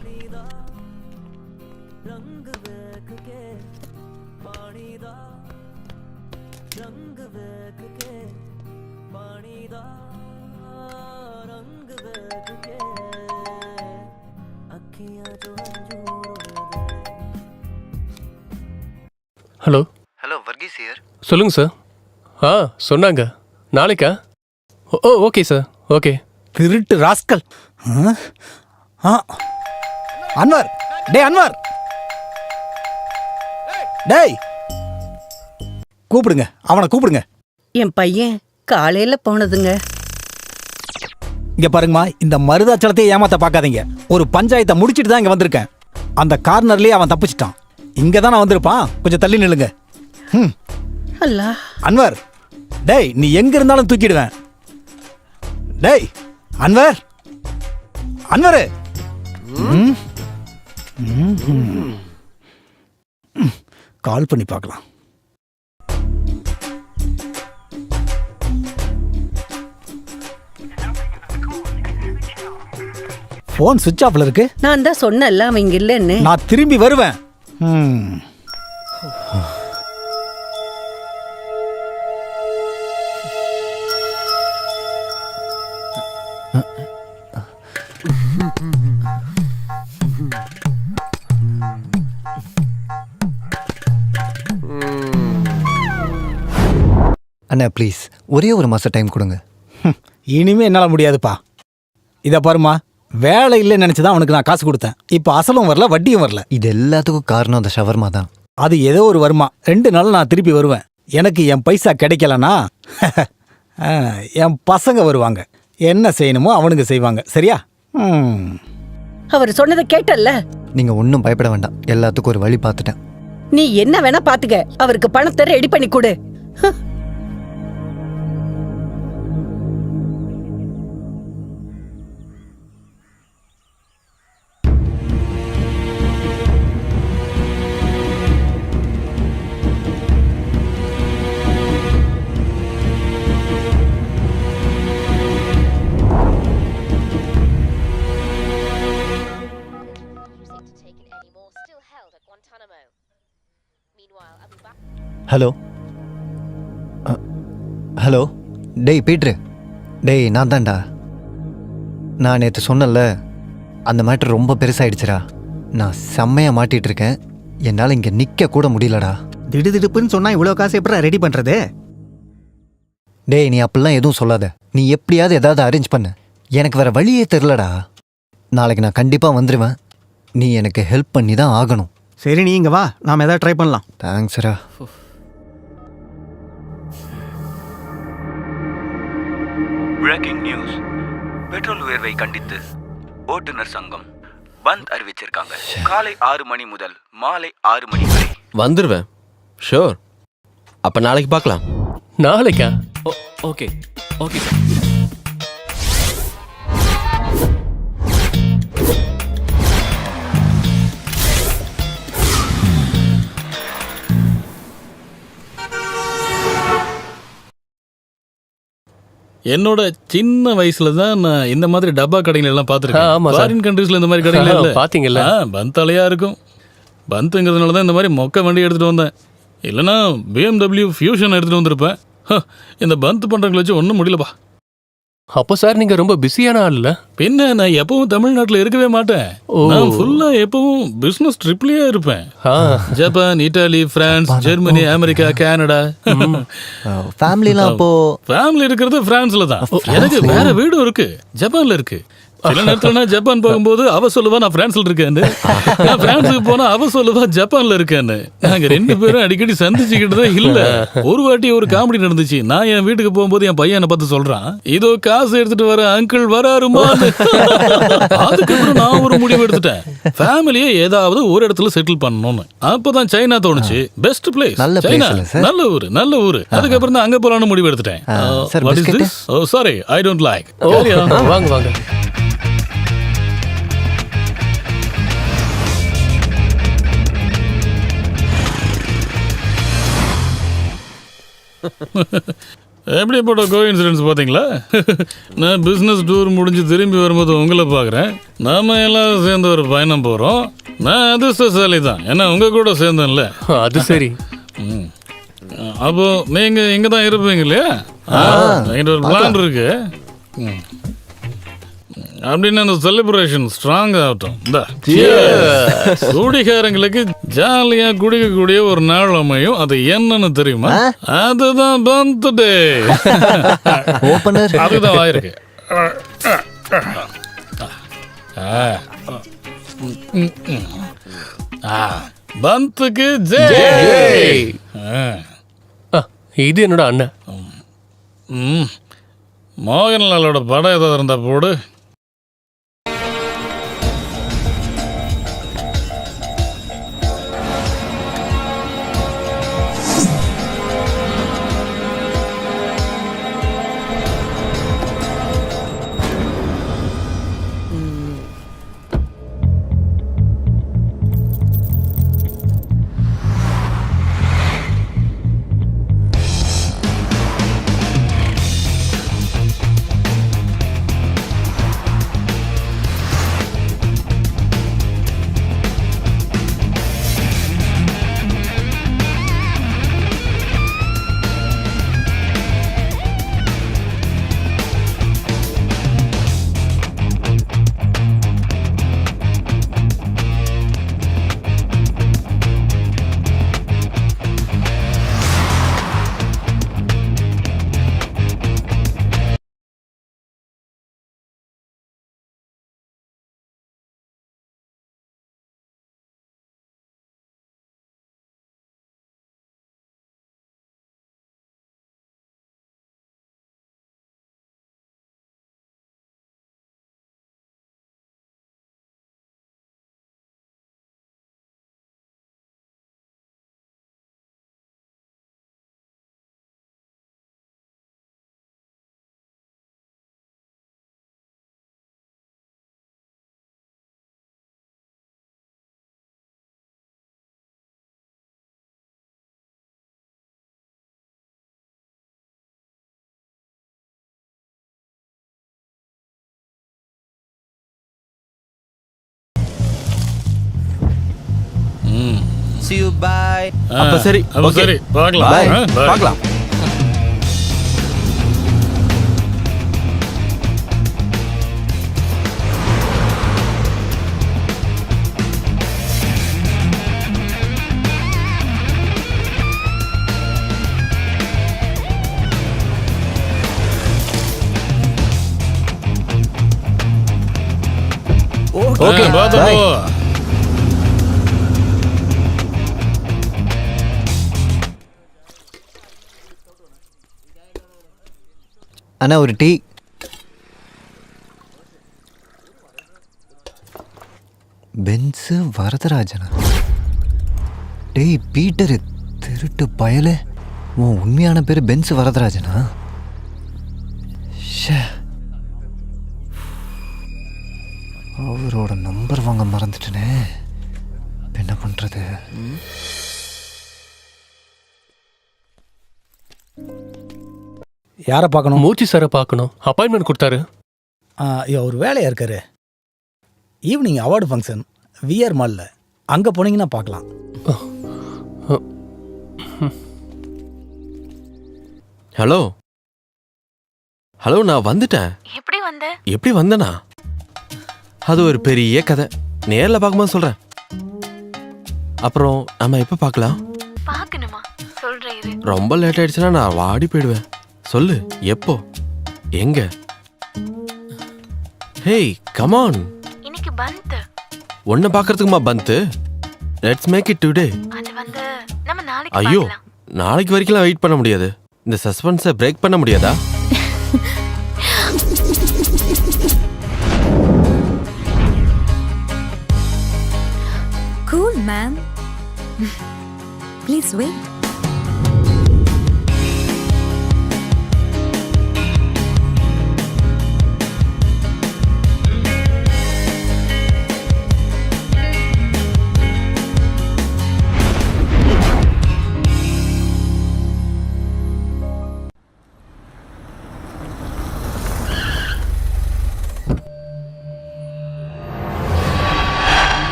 Hello hello Varghese here. சொல்லுங்க சார். சொன்னாங்க நாளைக்கா? Oh okay sir, okay. திருட்டு ராஸ்கல். அன்வர், டேய் அன்வர், டேய் கூப்பிடுங்க, அவனை கூப்பிடுங்க. என் பையன் காலையில போனதுங்க. இங்க பாருங்கம்மா, இந்த மருதாச்சலத்தையே ஏமாத்த பார்க்காதீங்க. ஒரு பஞ்சாயத்தை முடிச்சிட்டு தான் இங்க வந்திருக்கேன். அந்த கார்னர்லயே அவன் தப்பிச்சிட்டான். இங்க தான் நான் வந்திருப்பான். கொஞ்சம் தள்ளி நில்லுங்க. அல்லா, அன்வர், டேய் நீ எங்க இருந்தாலும் தூக்கிடுவேன். டேய் அன்வர், அன்வர், கால் பண்ணி பார்க்கலாம். போன் சுவிட்ச் ஆஃப்ல இருக்கு. நான் தான் சொன்னேன்ல அவன் இங்க இல்லைன்னு. நான் திரும்பி வருவேன். அண்ணா ப்ளீஸ் ஒரே ஒரு மாதம் டைம் கொடுங்க. இனிமே என்னால் முடியாதுப்பா. இதை பாருமா, வேலை இல்லைன்னு நினச்சிதான் அவனுக்கு நான் காசு கொடுத்தேன். இப்போ அசலும் வரல, வட்டியும் வரல. இது எல்லாத்துக்கும் காரணம் அந்த ஷவர்மா தான். அது ஏதோ ஒரு வருமா, 2 நாள் நான் திருப்பி வருவேன். எனக்கு என் பைசா கிடைக்கலனா என் பசங்க வருவாங்க. என்ன செய்யணுமோ அவனுங்க செய்வாங்க. சரியா? அவர் சொன்னதை கேட்டல்ல. நீங்கள் ஒன்றும் பயப்பட வேண்டாம், எல்லாத்துக்கும் ஒரு வழி பார்த்துட்டேன். நீ என்ன வேணா பாத்துக்க, அவருக்கு பணத்தை ரெடி பண்ணி கொடு. ஹலோ ஹலோ, டேய் பீட்ரு, டேய் நான் தான்டா. நான் நேற்று சொன்னல, அந்த மேட்ரு ரொம்ப பெருசாகிடுச்சுடா. நான் செம்மையாக மாட்டிகிட்டு இருக்கேன். என்னால் இங்கே நிற்க கூட முடியலடா. திடுதிடுப்புன்னு சொன்னா இவ்வளோ காசு எப்படி ரெடி பண்ணுறது? டேய் நீ அப்படிலாம் எதுவும் சொல்லாத. நீ எப்படியாவது ஏதாவது அரேஞ்ச் பண்ண. எனக்கு வேற வழியே தெரிலடா. நாளைக்கு நான் கண்டிப்பாக வந்துடுவேன். நீ எனக்கு ஹெல்ப் பண்ணி தான் ஆகணும். சரி, நீ இங்கே வா, நாம் ஏதாவது ட்ரை பண்ணலாம். தேங்க்ஸ்ரா. Breaking news. பெட்ரோல் உயர்வை கண்டித்து ஓட்டுநர் சங்கம் பந்த் அறிவிச்சிருக்காங்க. காலை 6 மணி முதல் மாலை 6 மணி வரை. வந்துருவேன். ஷூர். அப்ப நாளைக்கு பார்க்கலாம். நாளைக்கா? Okay okay sir. என்னோட சின்ன வயசுல தான் நான் இந்த மாதிரி டப்பா கடைகள் எல்லாம் ஆமா பார்த்துருக்கேன். சார். ஃபாரின் கண்ட்ரீஸ்ல இந்த மாதிரி கடைகள் இல்ல. பாத்தீங்கல்ல? பந்தாலையா இருக்கும். பந்துங்கிறதுனால தான் இந்த மாதிரி மொக்க வண்டி எடுத்துட்டு வந்தேன். இல்லைன்னா BMW ஃபியூஷன் எடுத்துட்டு வந்திருப்பேன். இந்த பந்த் பண்றவங்களை வச்சு ஒன்றும் முடியலப்பா. அப்போ சார் நீங்க ரொம்ப பிஸியான ஆள் இல்ல? பின்ன நான் எப்பவும் தமிழ்நாட்டில் இருக்கவே மாட்டேன். நான் ஃபுல்லா எப்பவும் பிசினஸ் ட்ரிப்லயே இருப்பேன். Japan, Italy, France, Germany, America, Canada. ஃபேமிலிலாம் அப்போ ஃபேமிலி இருக்கிறது பிரான்ஸ்ல தான். எனக்கு வேற வீடும் இருக்கு, ஜப்பான்ல இருக்கு. சில நேரத்துல நான் ஜப்பான் போகும்போது அவ சொல்லுவா நான் பிரான்ஸ்ல இருக்கேன்னு. நான் பிரான்ஸுக்கு போனா அவ சொல்லுவா ஜப்பான்ல இருக்கேன்னு. நாங்க 2 பேரும் அடிக்கடி சந்திச்சுக்கிட்டு தான் இல்ல. ஒரு வாட்டி ஒரு காமெடி நடந்துச்சு. நான் என் வீட்டுக்கு போகும்போது என் பையனை பார்த்து சொல்றான், இதோ காசு எடுத்துட்டு வர அங்கிள் வராருமான்னு. அதுக்கப்புறம் நான் ஒரு முடிவு எடுத்துட்டேன், ஃபேமிலியே ஏதாவது ஒரு இடத்துல செட்டில் பண்ணணும்னு. அப்பதான் சைனா தோணுச்சு. பெஸ்ட் பிளேஸ் நல்ல சைனா. place இல்ல சார்? நல்ல ஊரு, நல்ல ஊரு. அதுக்கப்புறம் தான் அங்க போலான்னு முடிவு எடுத்துட்டேன். Sir, What is biscuit? this? Oh, sorry, I don't like. வாங்க வாங்க. எப்படிப்பட்ட கோஇன்சிடென்ஸ் பார்த்தீங்களா? நான் பிஸ்னஸ் டூர் முடிஞ்சு திரும்பி வரும்போது உங்களை பார்க்குறேன். நாம எல்லாரும் சேர்ந்து ஒரு பயணம் போகிறோம். நான் அதிர்ஷ்டசாலி தான், ஏன்னா உங்கள் கூட சேர்ந்தேன்ல. அது சரி. அப்போ நீங்கள் இங்கே தான் இருப்பீங்க இல்லையா? என்கிட்ட ஒரு பிளான் இருக்கு. அப்படின்னு அந்த செலிப்ரேஷன் ஸ்ட்ராங் ஆகட்டும். இந்த குடிகாரங்களுக்கு ஜாலியா குடிக்கக்கூடிய ஒரு நாள் அமையும். அது என்னன்னு தெரியுமா? அதுதான் பர்த்டே. அதுதான் ஆயிருக்கு. பந்துக்கு ஜெய். இது என்னோட அண்ணன். மோகன்லாலோட படம் ஏதாவது இருந்தா போடு. See you, bye. அப்ப சரி, பார்க்கலாம். பார்க்கலாம். ஓகே, பாத்து போ. அண்ணா ஒரு டீ. பென்ஸு வரதராஜனா? டேய் பீட்டரு, திருட்டு பயலே, உன் உண்மையான பேர் பென்ஸ் வரதராஜனா? அவரோட நம்பர் வாங்க மறந்துட்டேனே, என்ன பண்றது? யாரை பார்க்கணும்? மூர்த்தி சாரை பார்க்கணும். அப்பாயின்மெண்ட் கொடுத்தாரு. அவர் வேலையாக இருக்காரு. ஈவினிங் அவார்டு ஃபங்க்ஷன் விஆர் மாலில், அங்கே போனீங்கன்னா பார்க்கலாம். ஹலோ ஹலோ, நான் வந்துட்டேன். எப்படி வந்தனா? அது ஒரு பெரிய கதை, நேரில் பார்க்கும்போது சொல்கிறேன். அப்புறம் நம்ம எப்போ பார்க்கலாம்? ரொம்ப லேட் ஆயிடுச்சுன்னா நான் வாடி போயிடுவேன். சொல்லு, எப்போ, எங்க? ஹேய் கமான், இன்னைக்கு பந்த். ஒன்ன பார்க்கறதுக்குமா bandh? Let's make it today. அது வந்து நம்ம நாளைக்கு ஐயோ, நாளைக்கு வரைக்கும் வெயிட் பண்ண முடியாது. இந்த சஸ்பென்ஸை பிரேக் பண்ண முடியாதா? Cool, ma'am. Please wait.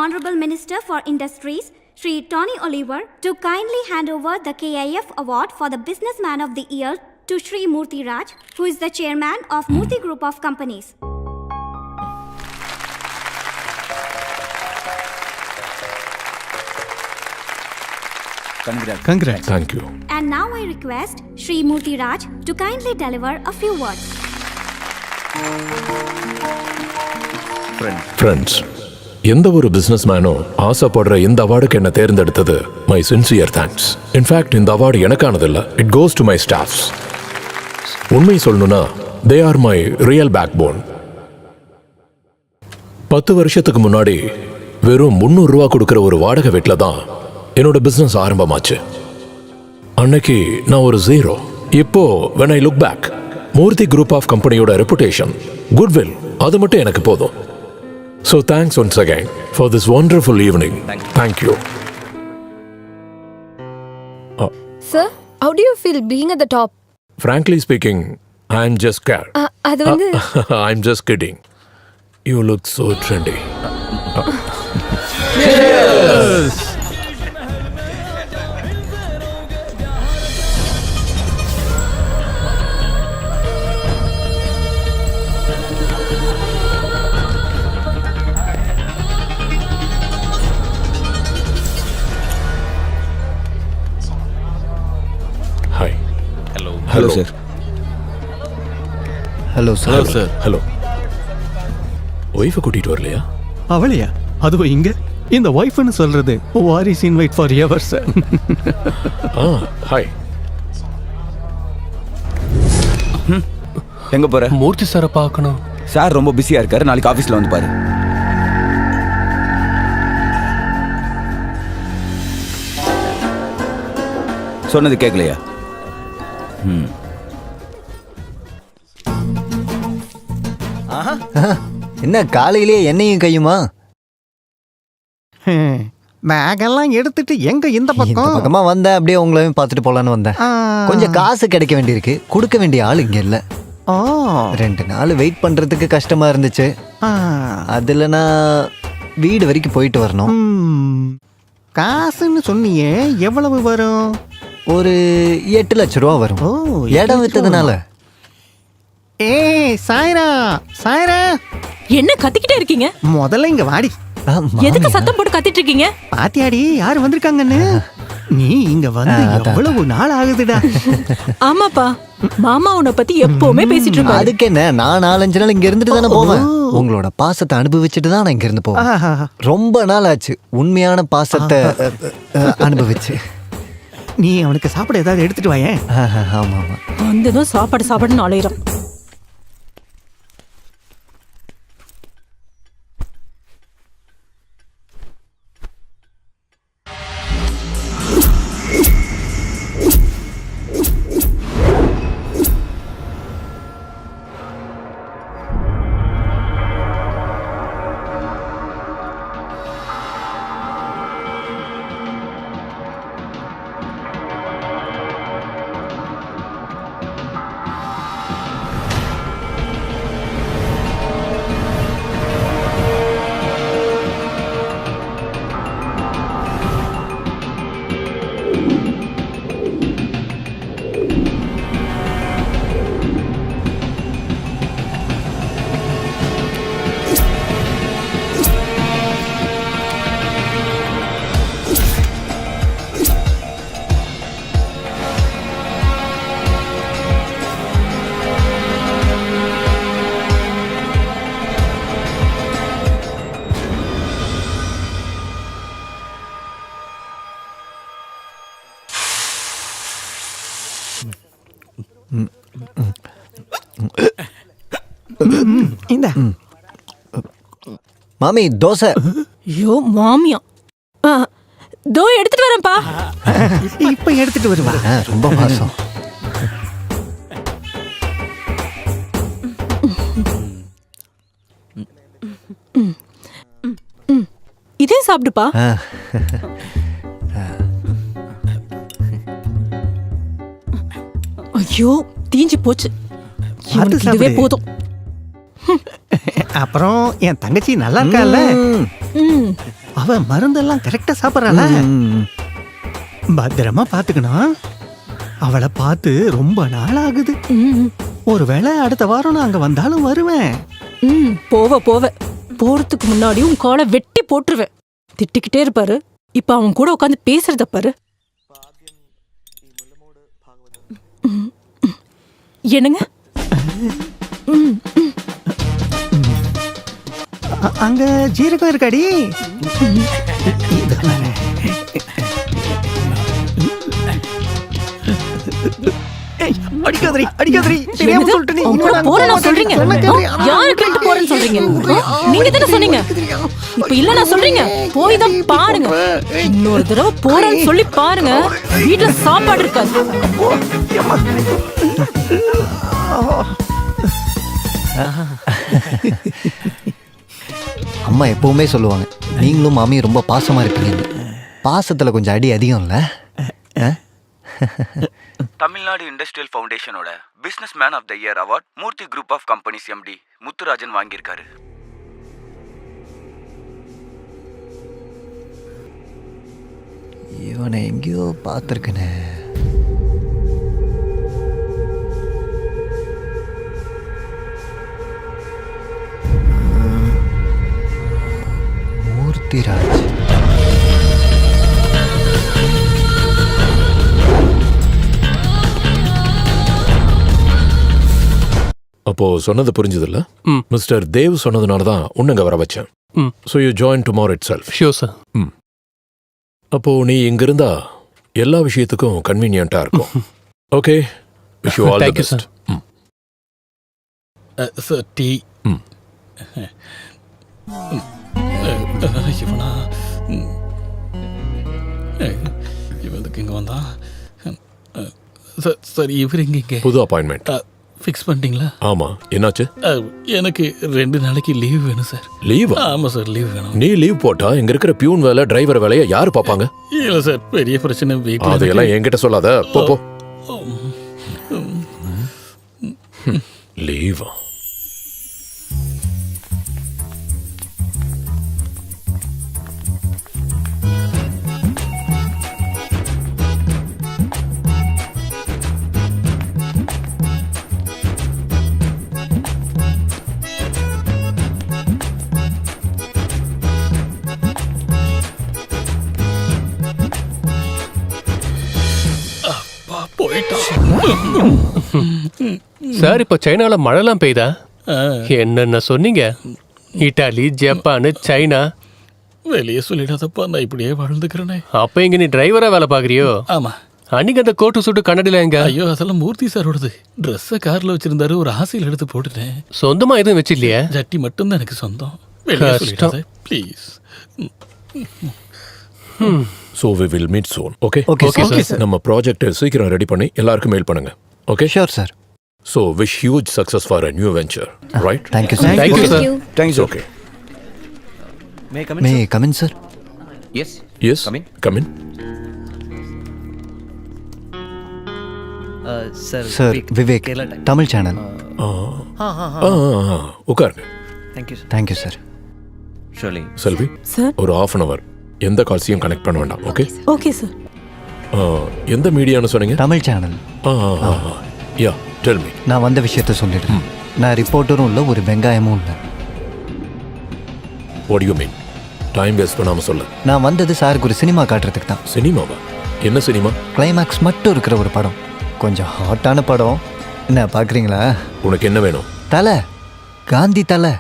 Honorable Minister for Industries, Sri Tony Oliver, to kindly hand over the KIF Award for the Businessman of the Year to Sri Murthy Raj, who is the chairman of Murthy Group of Companies. Congrats. Thank you. And now I request Sri Murthy Raj to kindly deliver a few words. Friends, எந்த ஒரு business மேனும் ஆசைப்படுற இந்த அவார்டுக்கு என்ன தேர்ந்தெடுத்தது my sincere thanks. In fact இந்த award எனக்கானதில்லை, it goes to my staffs. உண்மை சொல்லணும்னா they are my real backbone. 10 வருஷத்துக்கு முன்னாடி வெறும் 300 ரூபா கொடுக்குற ஒரு வாடகை வீட்டில் தான் என்னோட பிசினஸ் ஆரம்பமாச்சு. அன்னைக்கு நான் ஒரு ஜீரோ. இப்போ when I look back, Murthy group of கம்பெனியோட ரெப்புடேஷன், குட்வில், அது மட்டும் எனக்கு போதும். So thanks once again for this wonderful evening. Thank you. Sir, how do you feel being at the top? Frankly speaking, I'm just scared. அது வந்து I'm just kidding. You look so trendy. Hi. Hello, sir. Hello sir. Sir. Hello. Wifi கூட்டிட்டு வரலையா? அவளையா? அதுவும் இங்க இந்த ஒய்ஃப்னு சொல்றது Waris invite for ever sir. Hi. எங்க போற? மூர்த்தி சாரை பார்க்கணும். சார் ரொம்ப பிஸியா இருக்காரு, நாளைக்கு ஆபீஸ்ல வந்து பாரு. சொன்னது கேட்கலையா? என்ன காலையிலேயே என்னையும் கையுமா? பேகெல்லாம் எடுத்துட்டு எங்க இந்த இந்த பக்கம்? பக்கமா வந்தேன், அப்படியே உங்களையும் பார்த்துட்டு போலான்னு வந்தேன். கொஞ்சம் காசு கிடைக்க வேண்டியிருக்கு, கொடுக்க வேண்டிய ஆள் இங்க இல்ல. 2 நாள் வெயிட் பண்றதுக்கு கஷ்டமா இருந்துச்சு. அதுல நான் வீடு வரைக்கும் போயிட்டு வரணும். காசுன்னு சொன்னியே, எவ்வளவு வரும்? ஒரு 8 லட்சம் ரூபா வரும். இடம் வித்ததுனால. சாய்ரா, சாய்ரா, என்ன கத்திக்கிட்டே இருக்கீங்க? முதல்ல இங்க வாடி. எதுக்கு சத்தம் போட்டு கத்திட்டு இருக்கீங்க? பாத்தியாடி யாரு வந்திருக்காங்கன்னு? நீ இங்க வந்து எவ்வளவு நாள் ஆகுதுடா? ஆமாப்பா, மாமா உன்னை பத்தி எப்பவுமே பேசிட்டு இருக்காரு. அதுக்கு என்ன, நான் 4-5 நாள் இங்க இருந்துட்டு தானே போவேன். உங்களோட பாசத்தை அனுபவிச்சுட்டு தான் நான் இங்க இருந்து போவேன். ரொம்ப நாள் ஆச்சு உண்மையான பாசத்தை அனுபவிச்சு. நீ அவனுக்கு சாப்பிட ஏதாவது எடுத்துட்டு வாயேன். ஆமா ஆமா. வந்ததும் சாப்பாடுன்னு அலையிறான். இந்த மாமி தோசை. ஐயோ மாமியா, தோ எடுத்துட்டு வரேன்ப்பா. இப்ப எடுத்துட்டு வருவா. ரொம்ப மாசம். இதே சாப்பிடுப்பா. ஐயோ தீஞ்சு போச்சு, இதுவே போதும். அப்புறம் என் தங்கச்சி நல்லா இருக்கால? அவ மருந்தெல்லாம் கரெக்டா சாப்பிட்றாள? பத்திரமா பாத்துக்கணும். அவளை பார்த்து ரொம்ப நாள் ஆகுது. ஒருவேளை அடுத்த வாரம் நான் அங்க வந்தாலும் வருவேன். போவ போறதுக்கு முன்னாடி உன் காலை வெட்டி போட்டுருவேன். திட்டிக்கிட்டே இருப்பாரு. இப்ப அவன் கூட உட்காந்து பேசுறத பாரு. என்னங்க? அங்க ஜீரகம் இருக்காடி? அடிக்காதரி அடிக்காதரி. தெரியாம சொல்லிட்டு நீ போறேன்னு சொல்றீங்க. யாரு கேட்டு போறேன்னு சொல்றீங்க? நீங்க தானே சொன்னீங்க. இப்ப இல்ல நான் சொல்றீங்க. போய் தான் பாருங்க. இன்னொரு தடவை போறேன்னு சொல்லி பாருங்க. வீட்டுல சாப்பாடு இருக்காது. அம்மா எப்பவுமே சொல்லுவாங்க, நீங்களும் மாமியும் ரொம்ப பாசமா இருப்பீங்க. பாசத்துல கொஞ்சம் அடி அதிகம் இல்ல? தமிழ்நாடு இண்டஸ்ட்ரியல் ஃபவுண்டேஷனோட businessman of the year award Murthy group of companies MD Muthurajan வாங்கியிருக்காரு. இவனை எங்கேயோ பார்த்துருக்கனே. மூர்த்திராஜ். அப்போ சொன்னது புரிஞ்சதில்ல? மிஸ்டர் தேவ் சொன்னதுனால தான் உன்னங்க வர வச்சேன். So you join tomorrow itself. Sure sir. அப்போ நீ இங்க இருந்தா எல்லா விஷயத்துக்கும் கன்வீனியன்ட்டா இருக்கும். Okay, wish you all the best. Sir tea. இவனா இவனுக்கு இங்க வந்தா சார் இவர் இங்க புது அப்பாயின்மெண்ட் ஃபிக்ஸ் பண்ணிட்டீங்களா? ஆமா, என்னாச்சு? எனக்கு 2 நாளைக்கு லீவ் வேணும் சார். லீவ்? ஆமா சார், லீவ் வேணும். நீ லீவ் போட்டா இங்க இருக்கிற பியூன் வேலை, டிரைவர் வேலையை யாரு பாப்பாங்க? இல்ல சார், பெரிய பிரச்சனை வீட்டுல. அதெல்லாம் என்கிட்ட சொல்லாத. போ போ. லீவா? சார் இப்ப சைனால மழைலாம் பெய்தா? என்னென்ன சொன்னீங்க? Italy, Japan, China. வெளியே சொல்லிடாதப்பா, நான் இப்படியே வாழ்ந்துக்கிறேனே. அப்ப இங்க நீ டிரைவரா வேலை பாக்குறியோ? ஆமா. அன்னைக்கு அந்த கோட்டு சூட்டு கண்ணடில எங்க? ஐயோ, அதெல்லாம் மூர்த்தி சாரோடது. ட்ரெஸ்ஸை கார்ல வச்சிருந்தாரு, ஒரு ஆசையில் எடுத்து போட்டுட்டேன். சொந்தமா எதுவும் வச்சு இல்லையா? ஜட்டி மட்டும்தான் எனக்கு சொந்தம். வெளியே சொல்லிடாத please. So we will meet soon. Okay? Okay, sir. நம்ம ப்ராஜெக்ட் சீக்கிரம் ரெடி பண்ணி எல்லாருக்கும் மெயில் பண்ணுங்க. Okay? Sure, sir. So wish huge success for a new venture, right? Thank you, sir. Thank you, sir. Thanks. Okay. May I come in, sir? Yes. Yes. Come in. Sir, Vivek, Tamil channel. உட்காருங்க. Thank you, sir. Selvi, sir. ஒரு half an hour எந்த கால்ஸையும் connect பண்ண வேண்டாம். Okay? Okay sir. எந்த மீடியான்னு சொன்னீங்க? Tamil channel. யா, tell me. நான் வந்த விஷயத்த சொல்லிடுறேன். நான் ரிப்போர்ட்டரும் இல்லை, ஒரு வெங்காயமும் இல்லை. What do you mean? Time waste பண்ணாம சொல்ல. நான் வந்தது சாருக்கு ஒரு சினிமா காட்டுறதுக்கு தான். சினிமாவா? என்ன சினிமா? கிளைமேக்ஸ் மட்டும் இருக்கிற ஒரு படம். கொஞ்சம் ஹாட்டான படம். என்ன பார்க்குறீங்களா? உனக்கு என்ன வேணும்? தலை, காந்தி தலை.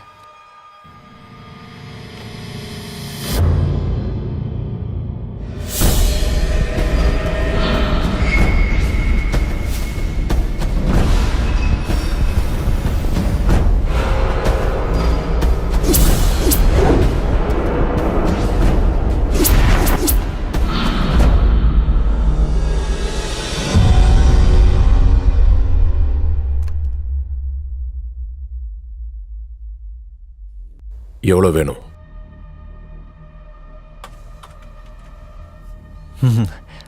எவ்வளோ வேணும்?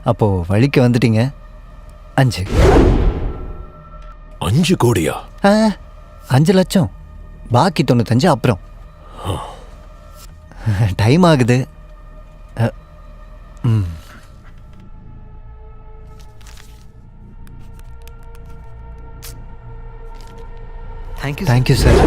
அப்போ வழிக்கு வந்துட்டீங்க. 5. 5 கோடியா? 5 லட்சம். பாக்கி 95 அப்புறம். டைம் ஆகுது. Thank you sir.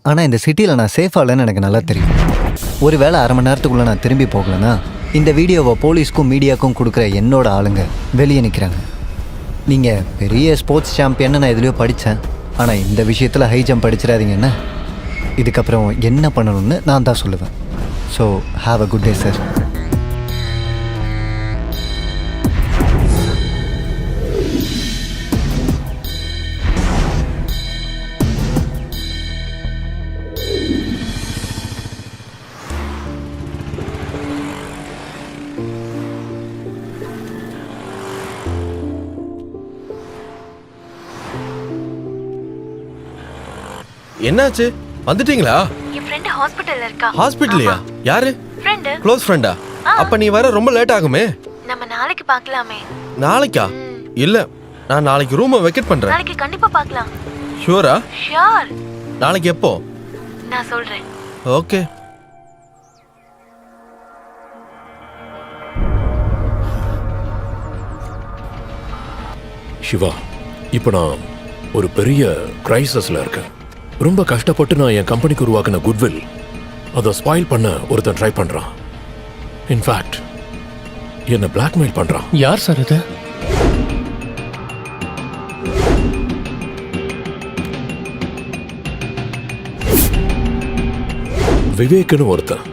ஆனால் இந்த சிட்டியில் நான் சேஃபாக இல்லைன்னு எனக்கு நல்லா தெரியும். ஒருவேளை அரை மணி நேரத்துக்குள்ளே நான் திரும்பி போகலன்னா இந்த வீடியோவை போலீஸ்க்கும் மீடியாவுக்கும் கொடுக்குற என்னோட ஆளுங்க வெளியே நிற்கிறாங்க. நீங்கள் பெரிய ஸ்போர்ட்ஸ் சாம்பியன்னு நான் எதுலையோ படித்தேன், ஆனால் இந்த விஷயத்தில் ஹை ஜம்ப் அடிச்சிடாதீங்க. என்ன இதுக்கப்புறம் என்ன பண்ணணும்னு நான் தான் சொல்லுவேன். So have a good day sir. என்னாச்சு, வந்துட்டீங்களா? என் ஃப்ரெண்ட் ஹாஸ்பிட்டல்ல இருக்கா. ஹாஸ்பிட்டல்லையா? யாரு? ஃப்ரெண்ட். க்ளோஸ் ஃப்ரெண்டா? அப்ப நீ வர ரொம்ப லேட் ஆகுமே. நம்ம நாளைக்கு பார்க்கலாமே. நாளைக்கா? இல்ல, நான் நாளைக்கு ரூமை வெக்கேட் பண்றேன். நாளைக்கு கண்டிப்பா பார்க்கலாம். ஷூரா? ஷூர். நாளைக்கு எப்போ? நான் சொல்றேன். ஓகே. சிவா, இப்போ நான் ஒரு பெரிய கிரைசஸ்ல இருக்கேன். ரொம்ப கஷ்டப்பட்டு நான் என் கம்பெனிக்கு உருவாக்கின குட்வில் அதை ஸ்பாயில் பண்ண ஒருத்தன் ட்ரை பண்றான். இன்ஃபேக்ட் என்னை பிளாக்மெயில் பண்றான். யார் சார் இது? விவேக்னு ஒருத்தன்.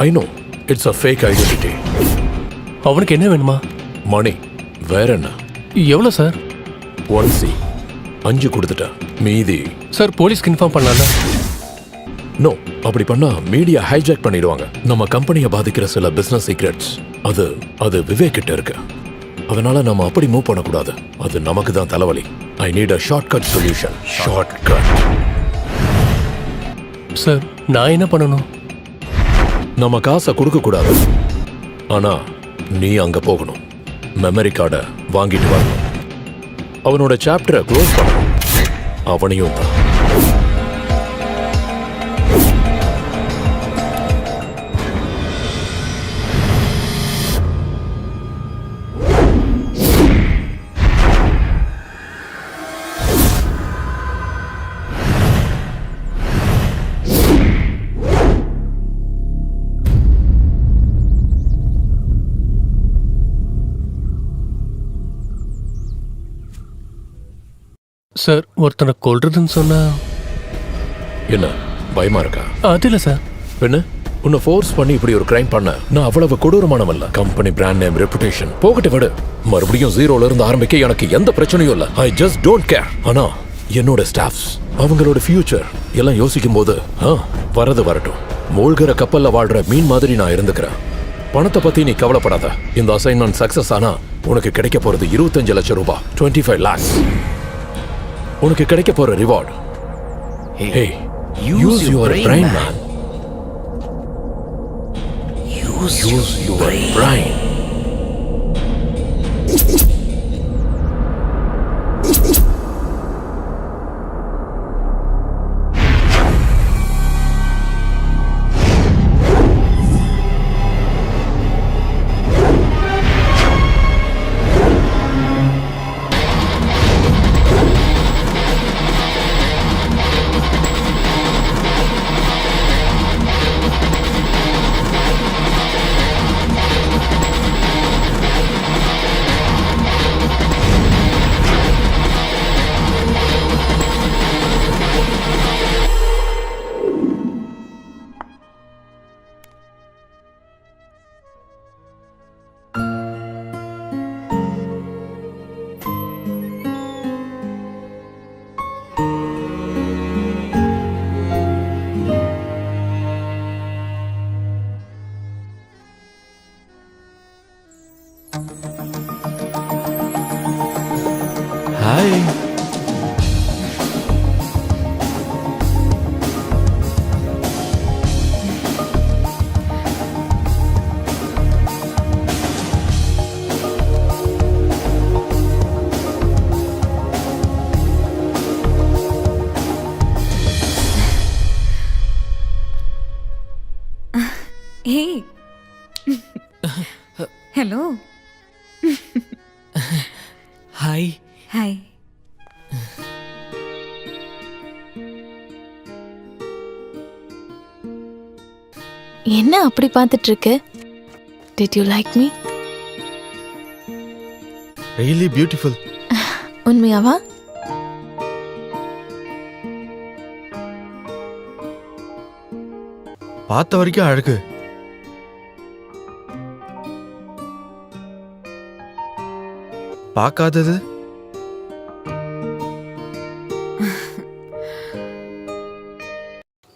I know it's a fake identity. அவனுக்கு என்ன வேணுமா? மணி. வேற என்ன? எவ்வளோ சார்? 1C 5 கொடுத்துட்டேன். மீதி சார் போலீஸ்க்கு இன்ஃபார்ம் பண்ணலாம்ல? நோ, அப்படி பண்ணா மீடியா ஹைஜாக் பண்ணிடுவாங்க. நம்ம கம்பெனியை பாதிக்கிற சில பிசினஸ் சீக்ரெட்ஸ் அது விவேக் கிட்ட இருக்கு. அதனால நம்ம அப்படி மூவ் பண்ணக்கூடாது. அது நமக்கு தான் தலைவலி. I need a shortcut solution. Shortcut. Sir நான் என்ன பண்ணணும்? நம்ம காசை கொடுக்க கூடாது, ஆனா நீ அங்க போகணும். மெமரி கார்டை வாங்கிட்டு வரணும். அவனோட சாப்டரை க்ளோஸ் பண்ணணும். அவனையும் தான். சார் ஒருத்தனை கொல்றதுன்னு சொன்னா என்ன பயமா இருக்கா? அது இல்லை சார். என்ன உன்னை ஃபோர்ஸ் பண்ணி இப்படி ஒரு கிரைம் பண்ண நான் அவ்வளவு கொடூரமானவல்ல. கம்பெனி பிராண்ட் நேம், ரெப்புடேஷன் போகட்டு விடு. மறுபடியும் ஜீரோல இருந்து ஆரம்பிக்க எனக்கு எந்த பிரச்சனையும் இல்லை. I just don't care. ஆனா என்னோட ஸ்டாஃப்ஸ், அவங்களோட ஃபியூச்சர் எல்லாம் யோசிக்கும் போது வரது வரட்டும். மூழ்கிற கப்பல்ல வாழ்ற மீன் மாதிரி நான் இருந்துக்கிறேன். பணத்தை பத்தி நீ கவலைப்படாத. இந்த அசைன்மெண்ட் சக்சஸ் ஆனா உனக்கு கிடைக்க போறது 25 லட்சம் ரூபாய், 25 lakhs. உனக்கு கிடைக்க போற reward. Hey, use your brain, man. Use your brain. Hi. Hey hello hi. Hi. என்ன அப்படி பார்த்துட்டு இருக்கு? Did you like me? Really beautiful. உண்மையாவா? பார்த்த வரைக்கும் அழகு. பார்க்காதது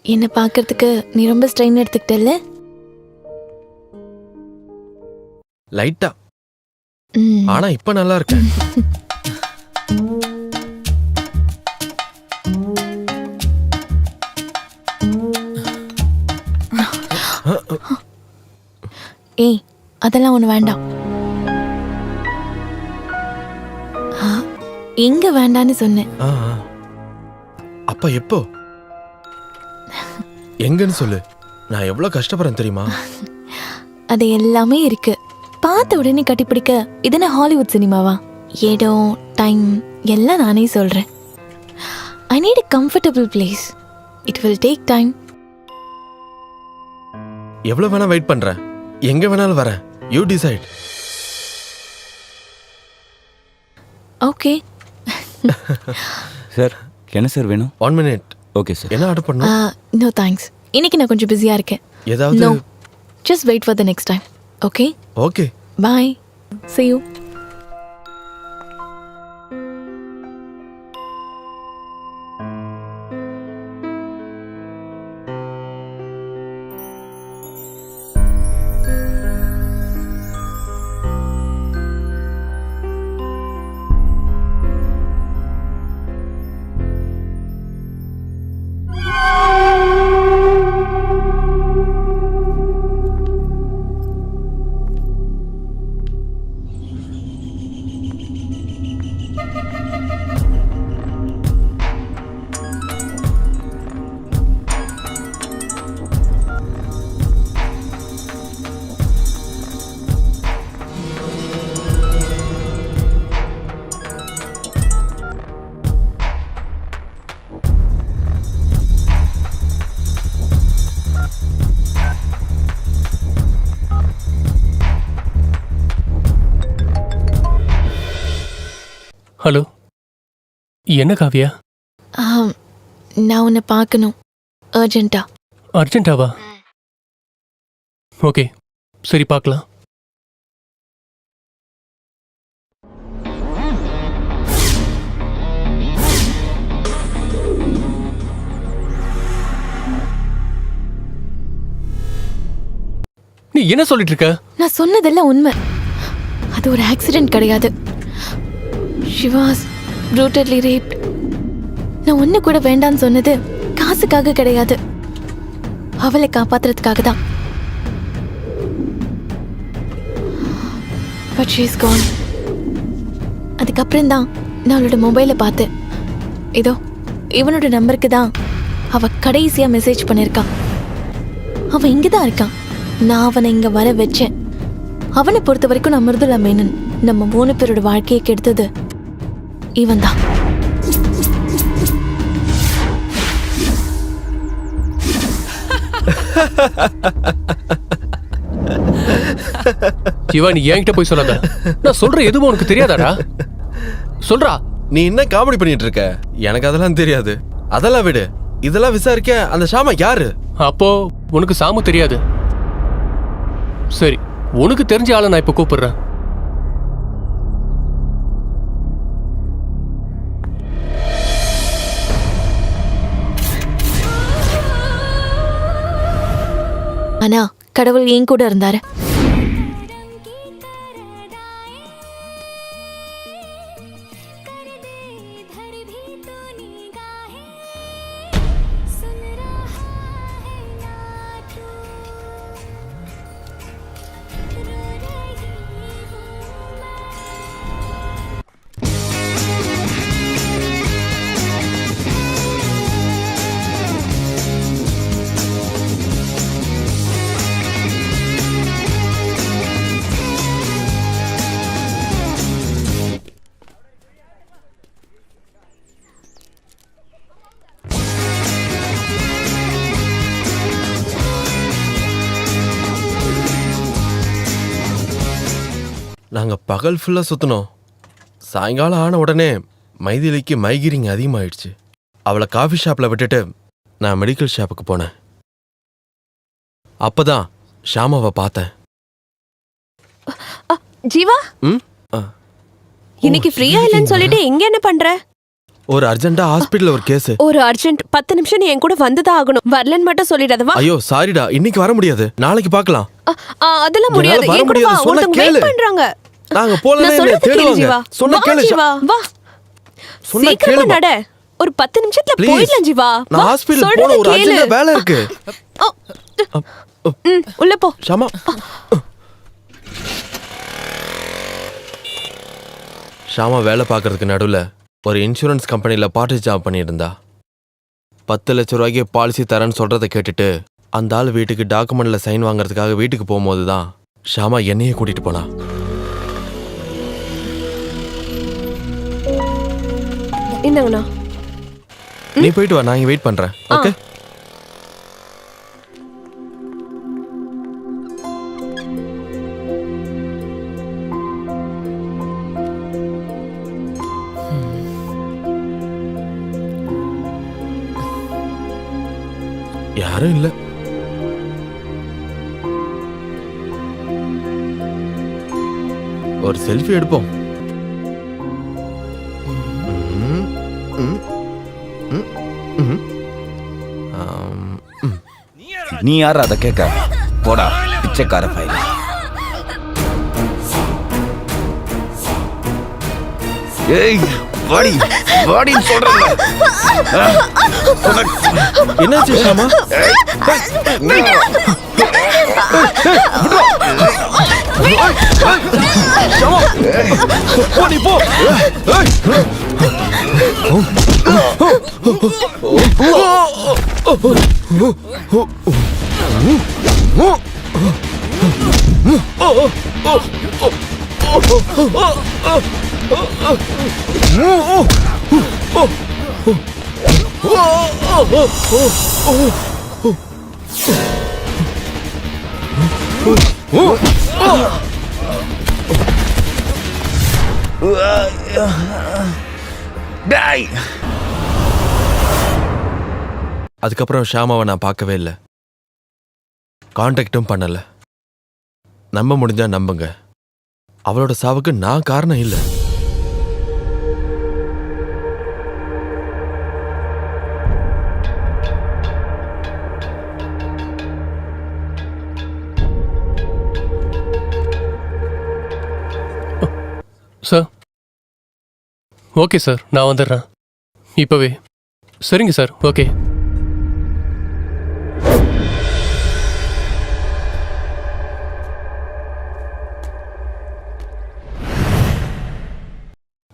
என்ன பார்க்கறதுக்கு நீ ரொம்ப ஸ்ட்ரெயின் எடுத்துக்கிட்டல்ல? லைட்டா. ம். ஆனா இப்ப நல்லா இருக்கு. ஏய் அதெல்லாம் ஒண்ணு வேண்டாம். எங்க வேண்டான்னு சொன்னேன். ஆ, ஆ. அப்ப எப்போ? எங்கன்னு சொல்லு. நான் எவ்வளவு கஷ்டப்படுறேன் தெரியுமா? அது எல்லாமே இருக்கு. பார்த்த உடனே கட்டிப்பிடிக்க இது என்ன ஹாலிவுட் சினிமாவா? இடம் டைம் எல்லாம் நானே சொல்றேன். I need a comfortable place. It will take time. எவ்வளவு வேணா வெயிட் பண்றேன். எங்க வேணாலும் வரேன். You decide. ஓகே. சார் என்ன சார் வேணும்? 1 minute. Okay sir. என்ன ஆர்டர் பண்ணணும்? No thanks. இன்னைக்கு நான் கொஞ்சம் பிஸியா இருக்கேன். ஏதாவது no just wait for the next time. Okay okay. Bye. see you. Hello, என்ன காவியா? நான் உன்னை பார்க்கணும் அர்ஜென்ட்டா. அர்ஜென்ட்டாவா? ஓகே, சரி பார்க்கலாம். நீ என்ன சொல்லிட்டு இருக்க? நான் சொன்னதெல்லாம் உண்மை. அது ஒரு ஆக்சிடென்ட் கிடையாது. She was brutally raped. நான் ஒன்று கூட வேண்டான்னு சொன்னது காசுக்காக கிடையாது, அவளை காப்பாத்துறதுக்காக தான். But she's gone. அதுக்கப்புறம் தான் நான் அவளோட மொபைலை பார்த்தேன். இதோ இவனோட நம்பருக்கு தான் அவ கடைசியா மெசேஜ் பண்ணிருக்கான். அவன் இங்கே தான் இருக்கான். நான் அவனை இங்க வர வச்சேன். அவனை பொறுத்த வரைக்கும் நான் மிருதுளா மேனன். நம்ம 3 பேரோட வாழ்க்கையை கெடுத்தது இவன் தான். சிவா, நீ என்கிட்ட போய் சொல்லாத. நான் சொல்ற எதுவும் உனக்கு தெரியாதாடா? சொல்றா. நீ என்ன காமெடி பண்ணிட்டு இருக்க? எனக்கு அதெல்லாம் தெரியாது. அதெல்லாம் விடு. இதெல்லாம் விசாரிக்க அந்த ஷாமா யாரு? அப்போ உனக்கு சாமு தெரியாது. சரி, உனக்கு தெரிஞ்ச ஆளை நான் இப்ப கூப்பிடுறேன். ஆனா கடவுள் ஏன் கூட இருந்தாரு. நாங்கள் பகல் ஃபுல்லாக சுற்றினோம். சாயங்காலம் ஆன உடனே மைதிலிக்கு மைகிரிங் அதிகமாயிடுச்சு. அவளை காஃபி ஷாப்பில் விட்டுட்டு நான் மெடிக்கல் ஷாப்புக்கு போனேன். அப்பதான் ஷாமாவை பார்த்தேன். ஜீவா, இன்னைக்கு ஃப்ரீயா இல்லைன்னு சொல்லிட்டு இங்க என்ன பண்ற? ஒரு அர்ஜென்ட்டா ஹாஸ்பிட்டல் ஒரு கேஸ். ஒரு அர்ஜென்ட் 10 நிமிஷம் நீ என் கூட வந்துதான் ஆகணும். வரலன்னு மட்டும் சொல்லிடாதவா? ஐயோ சாரிடா, இன்னைக்கு வர முடியாது, நாளைக்கு பார்க்கலாம். அதெல்லாம் முடியாது. வர என் கூட முடியாது, வா, சொன்னா ஒருத்தங்க கேளு. வெயிட் பண்றாங்க. நாங்க போலனே நான் சொல்றது கேளு தேடுவாங்க. ஜீவா. சொன்னா வா கேளு. ஜீவா, வா. சொன்னா சீக்கிரமா கேளு. நட. ஒரு 10 நிமிஷத்துல Please. போயிடலாம் ஜீவா. நான் ஹாஸ்பிட்டல் போன ஒரு அர்ஜென்ட் வேலை இருக்கு. உள்ள போ. ஷாமா. ஷாமா வேலை பார்க்கறதுக்கு நடுவில் ஒரு இன்சூரன்ஸ் கம்பெனியில் பார்ட் ஜாப் பண்ணிட்டு இருந்தா. 10 லட்சம் ரூபாய்க்கு பாலிசி தரேன்னு சொல்றதை கேட்டுட்டு அந்த ஆள் வீட்டுக்கு டாக்குமெண்ட்ல சைன் வாங்குறதுக்காக வீட்டுக்கு போகும்போது தான் ஷாமா என்னையே கூட்டிட்டு போனா. இந்தாங்கண்ணா. நீ போயிட்டு வா, நான் இங்க வெயிட் பண்றேன். ஓகே. யாரும் இல்ல. ஒரு செல்ஃபி எடுப்போம். நீ யார் அதை கேட்க? போடா பிச்சைக்கார பையன். ஏய் வாடி வாடின்னு சொல்றேன். என்னாச்சு ஷாமா? நீ போ. அதுக்கப்புறம் ஷாமாவை நான் பார்க்கவே இல்லை, கான்டாக்டும் பண்ணல. நம்ப முடிஞ்சா நம்புங்க, அவளோட சாவுக்கு நான் காரணம் இல்லை. சார் ஓகே சார், நான் வந்துடுறேன் இப்போவே. சரிங்க சார், ஓகே.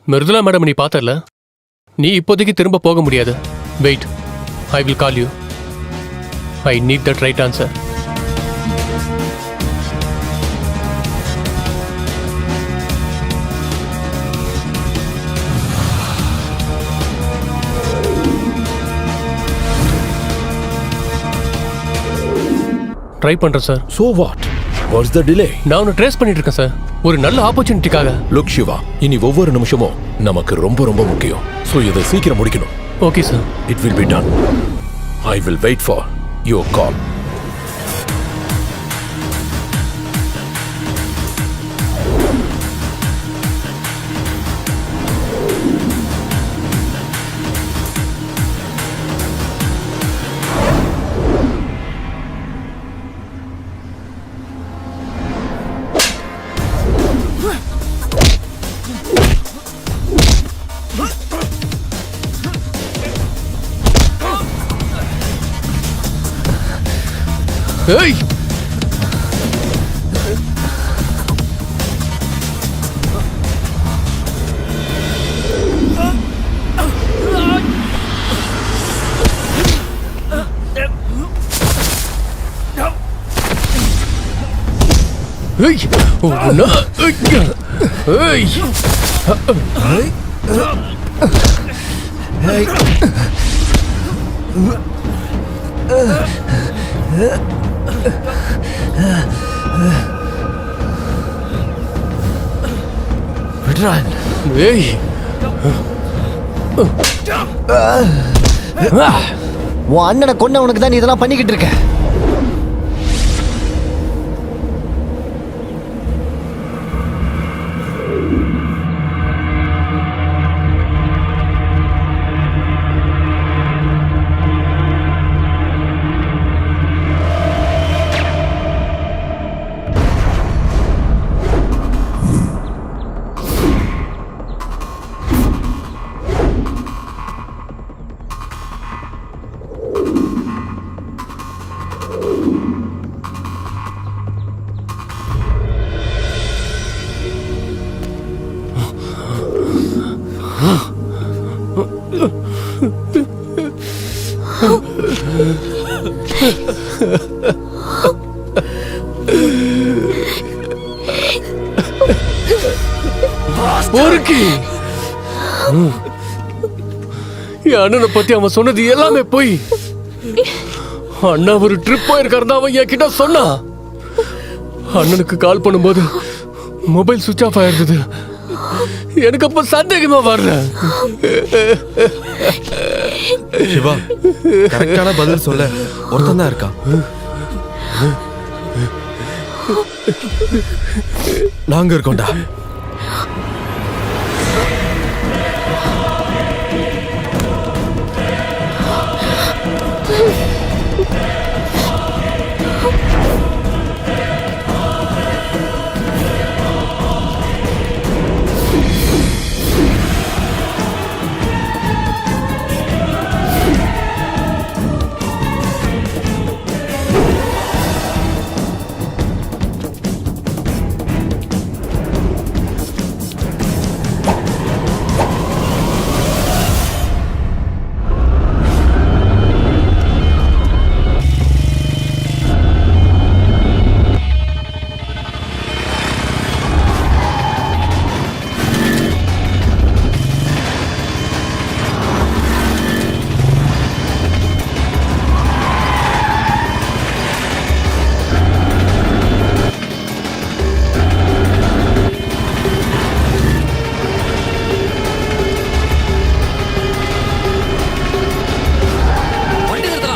மிருதுலா மேடம் நீ பார்த்தல, நீ இப்போதைக்கு திரும்ப போக முடியாது. Wait, I will call you. I need that right answer. Try பண்றேன் sir. So what? What's the delay? நான் உன்னை ட்ரேஸ் பண்ணிட்டு இருக்கேன் சார், ஒரு நல்ல ஆப்பர்ச்சுனிட்டிக்காக. லுக் சிவா, இனி ஒவ்வொரு நிமிஷமும் நமக்கு ரொம்ப ரொம்ப முக்கியம். ஸோ இதை சீக்கிரம் முடிக்கணும். Okay sir. It will be done. I will wait for your call. ஏய், ஏய், உன்னை, ஏய், விடுறா ஏய் உன் அண்ணனை கொன்னவனுக்கு தான் நீ இதெல்லாம் பண்ணிக்கிட்டு இருக்க. பொறுக்கி என் அண்ணனை பத்தி அவன் சொன்னது எல்லாமே போய். அண்ணா ஒரு ட்ரிப் போயிருக்காருன்னு அவன் என்கிட்ட சொன்னான். அண்ணனுக்கு கால் பண்ணும்போது மொபைல் சுவிட்ச் ஆஃப் ஆயிருந்தது. எனக்கு அப்ப சந்தேகமா வரல. சிவா, கரெக்டான பதில் சொல்ல ஒருத்தன் தான் இருக்கா. நாங்க இருக்கோம்டா.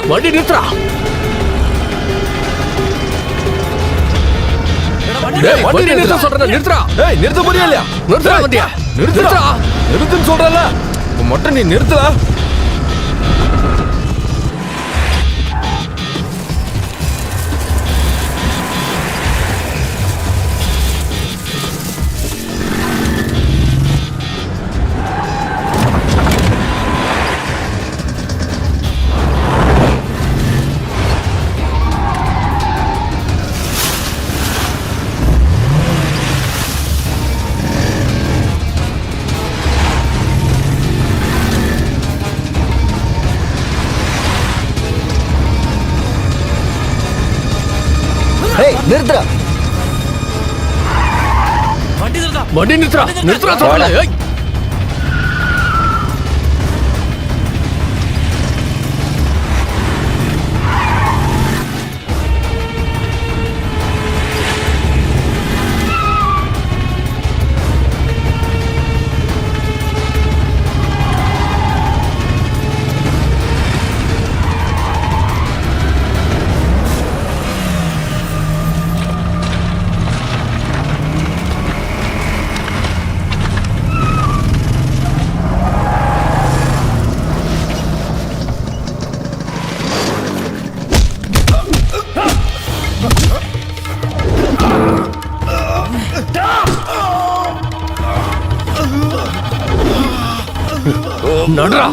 வண்டி நிறுத்துறா. வண்டி நிறுத்த சொல்றேன். நிறுத்துறா. ஏய், நிறுத்த முடியல இல்லையா? நிறுத்துறா வண்டியா. நிறுத்துறா. நிறுத்துன்னு சொல்றல. மட்டும் நீ நிறுத்துடா. ஏய் நிறுத்துடா. வண்டி நிறுத்துறா. நிறுத்துறா சொல்றேன். ஏய் நடரா.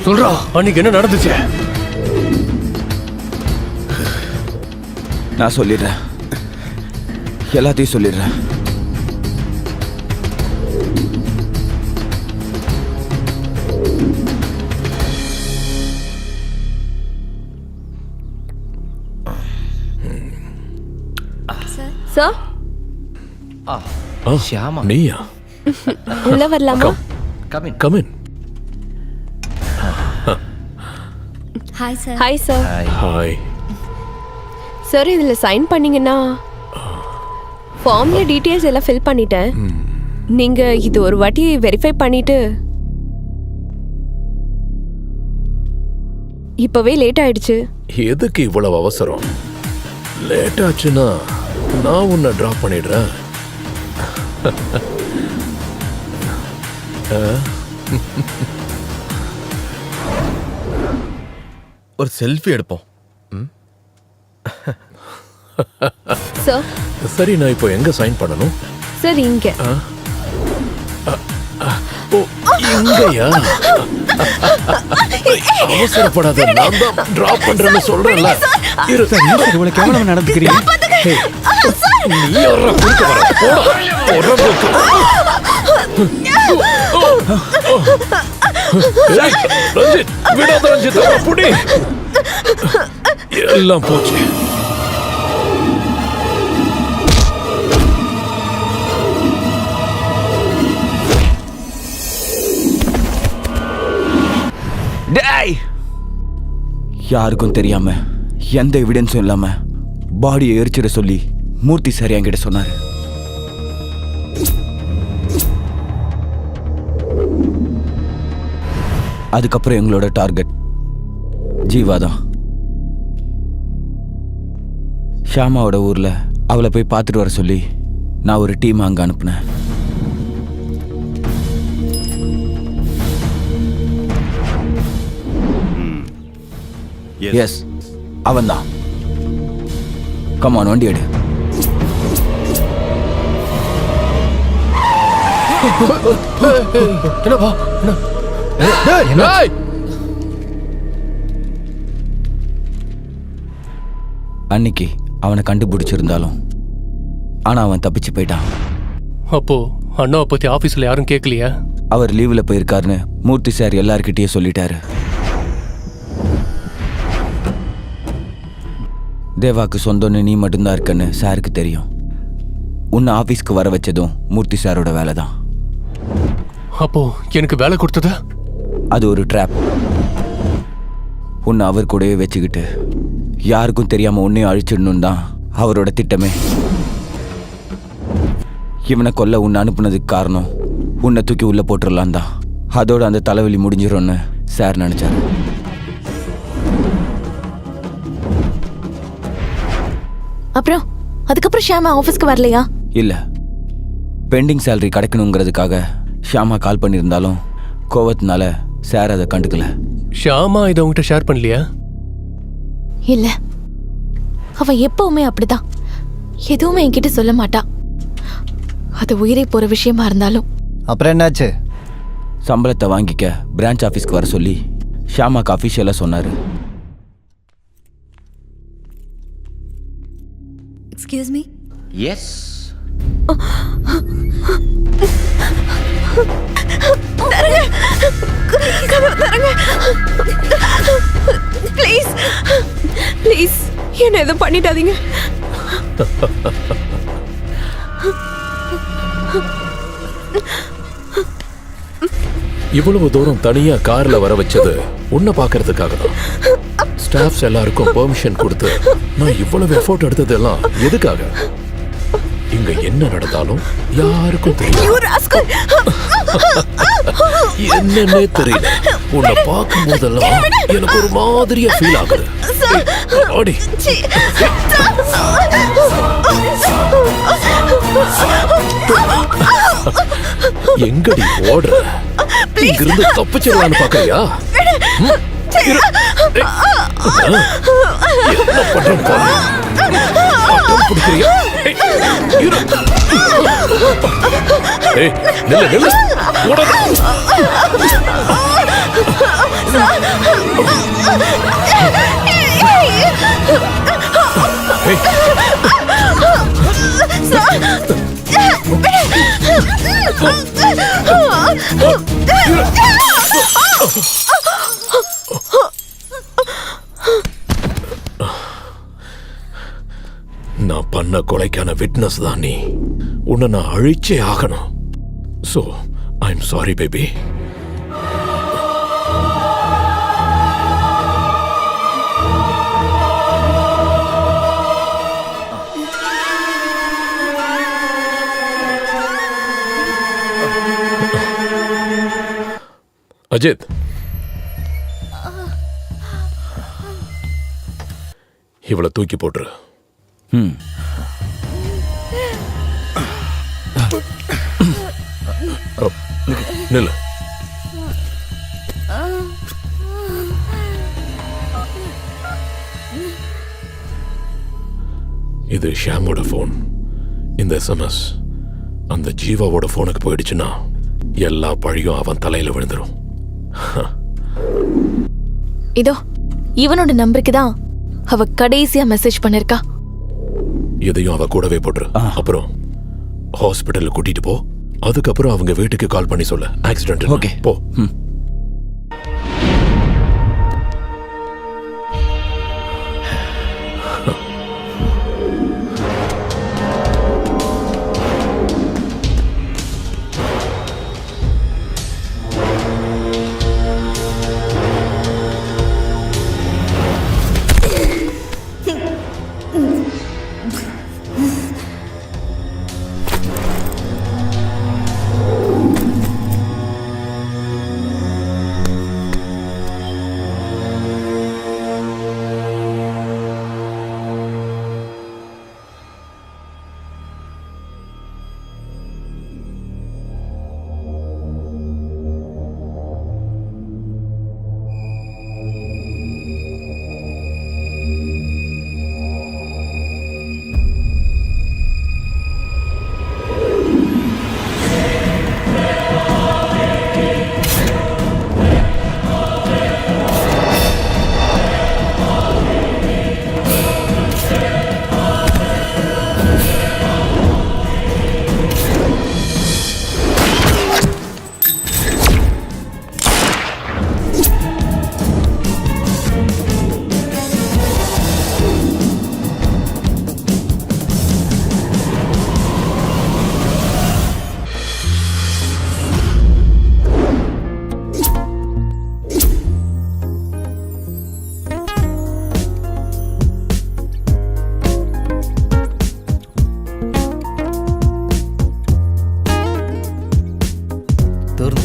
சொல்றா, அன்னைக்கு என்ன நடந்துச்சு? நான் சொல்லிடுறேன். எல்லாத்தையும் சொல்லிடுறேன். சார் ஷியாமா நீயா? உள்ள வரலாமா? Come in. Hi sir. Hi sir. Hi. Sir இதில் சைன் பண்ணீங்கன்னா ஃபார்ம்ல டீட்டெயில்ஸ் எல்லாம் ஃபில் பண்ணிட்டேன். நீங்க இது ஒரு வாட்டி வெரிஃபை பண்ணிட்டு. இப்பவே லேட் ஆயிடுச்சு. எதுக்கு இவ்வளவு அவசரம்? லேட் ஆச்சுன்னா நான் உன்னை டிராப் பண்ணிடுறேன். ஒரு செல்ஃபி எடுப்போம். சார் சரி, நான் இப்போ எங்க சைன் பண்ணணும்? சார் இங்க. ஓ, இங்கயா? அவசரப்படாத, நான் தான் டிராப் பண்றேன்னு சொல்றேன்ல. இரு. இவ்வளவு கேவலமா நடந்துக்கிறீங்க. நீ யாரா குறுக்க வர? போடா, போறதுக்கு. ஏய், ரஞ்சித், விடாத ரஞ்சித், அவனை புடி. எல்லாம் போச்சு. யாருக்கும் தெரியாம எந்த எவிடன்ஸும் இல்லாம பாடியை எரிச்சிட சொல்லி மூர்த்தி சார் என்கிட்ட சொன்னாரு. அதுக்கப்புறம் எங்களோட டார்கெட் ஜீவா தான். ஷியாமாவோட ஊர்ல அவளை போய் பார்த்துட்டு வர சொல்லி நான் ஒரு டீம் அங்க அனுப்புனேன். எஸ், அவன்தான். கமான், வண்டி எடு. என்னப்பா? அன்னைக்கு அவனை கண்டுபிடிச்சிருந்தாலும் ஆனா அவன் தப்பிச்சு போயிட்டான். அப்போ அண்ணாவை பத்தி ஆபீஸ்ல யாரும் கேட்கலையா? அவர் லீவ்ல போயிருக்காருன்னு மூர்த்தி சார் எல்லார்கிட்டயும் சொல்லிட்டாரு. தேவாக்கு சொந்தம்னு நீ மட்டும்தான் இருக்கன்னு சாருக்கு தெரியும். உன்னை ஆபீஸ்க்கு வர வச்சதும் மூர்த்தி சாரோட வேலை தான். அப்போ எனக்கு வேலை கொடுத்ததா? அது ஒரு ட்ராப். உன்னை அவர் கூடவே வச்சுக்கிட்டு யாருக்கும் தெரியாம உன்னையும் அழிச்சிடணும் தான் அவரோட திட்டமே. இவனை கொல்ல உன்னை அனுப்புனதுக்கு காரணம் உன்னை தூக்கி உள்ள போட்டுடலாம் தான். அதோட அந்த தலைவலி முடிஞ்சிடும்னு சார் நினைச்சாரு. அப்புறம் அதுக்கப்புறம் ஷியாமா ஆஃபீஸ்க்கு வரலையா? இல்ல, பெண்டிங் சேலரி கிடைக்கணுங்கிறதுக்காக ஷியாமா கால் பண்ணியிருந்தாலும் கோவத்தினால சார் அதை கண்டுக்கல. ஷியாமா இதை உங்ககிட்ட ஷேர் பண்ணலையா? இல்ல, அவ எப்பவுமே அப்படிதான். எதுவுமே என்கிட்ட சொல்ல மாட்டா. அது உயிரை போற விஷயமா இருந்தாலும். அப்புறம் என்னாச்சு? சம்பளத்தை வாங்கிக்க பிரான்ச் ஆஃபீஸ்க்கு வர சொல்லி ஷியாமாக்கு அஃபிஷியலாக சொன்னாரு. Excuse me? Yes. Please please என்ன எதுவும் பண்ணிடாதீங்க. இவ்வளவு தூரம் தனியா கார்ல வர வச்சது உன்னை பாக்குறதுக்காக தான். ஸ்டாஃப்ஸ் எல்லாருக்கும் பெர்மிஷன் கொடுத்து நான் இவ்வளவு எஃபோர்ட் எடுத்ததெல்லாம் எதுக்காக? இங்க என்ன நடந்தாலும் யாருக்கும் தெரியும். என்னன்னே தெரியல, உன்னை பார்க்கும் போதெல்லாம் எனக்கு ஒரு மாதிரியா ஃபீல் ஆகுது. ஆடி எங்கடி ஓடுற? இங்கிருந்து தப்பிச்சிடலான்னு பாக்கறியா? என்ன பண்றேன் பாரு. பிடிக்கிறியா? நில்லு நில்லு, ஓடாத. நான் பண்ண கொலைக்கான விட்னஸ் தான் நீ. உன்னை நான் அழிச்சே ஆகணும். So I am sorry baby. Ajith, இவளை தூக்கி போட்டுரு. நில்லு. இது ஷாமோட போன். இந்த SMS அந்த ஜீவாவோட போனுக்கு போயிடுச்சுன்னா எல்லா பழியும் அவன் தலையில விழுந்துரும். இதோ இவனோட நம்பருக்கு தான் அவ கடைசியா மெசேஜ் பண்ணிருக்கா. இதையும் அவ கூடவே போட்டுரு. அப்புறம் ஹாஸ்பிட்டல் கூட்டிட்டு போ. அதுக்கப்புறம் அவங்க வீட்டுக்கு கால் பண்ணி சொல்ல ஆக்சிடென்ட். ஓகே போ.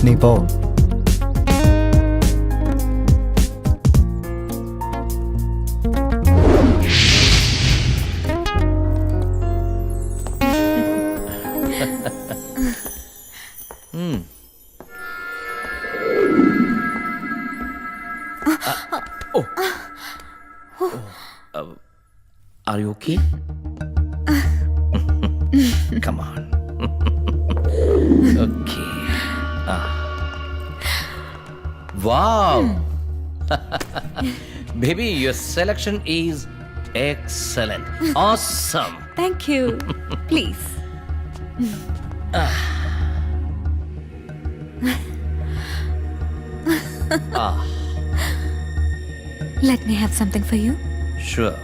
நீ போ. Are you okay? Come on. Okay. Wow. Baby, your selection is excellent. Awesome. Thank you. Please. Let me have something for you. Sure.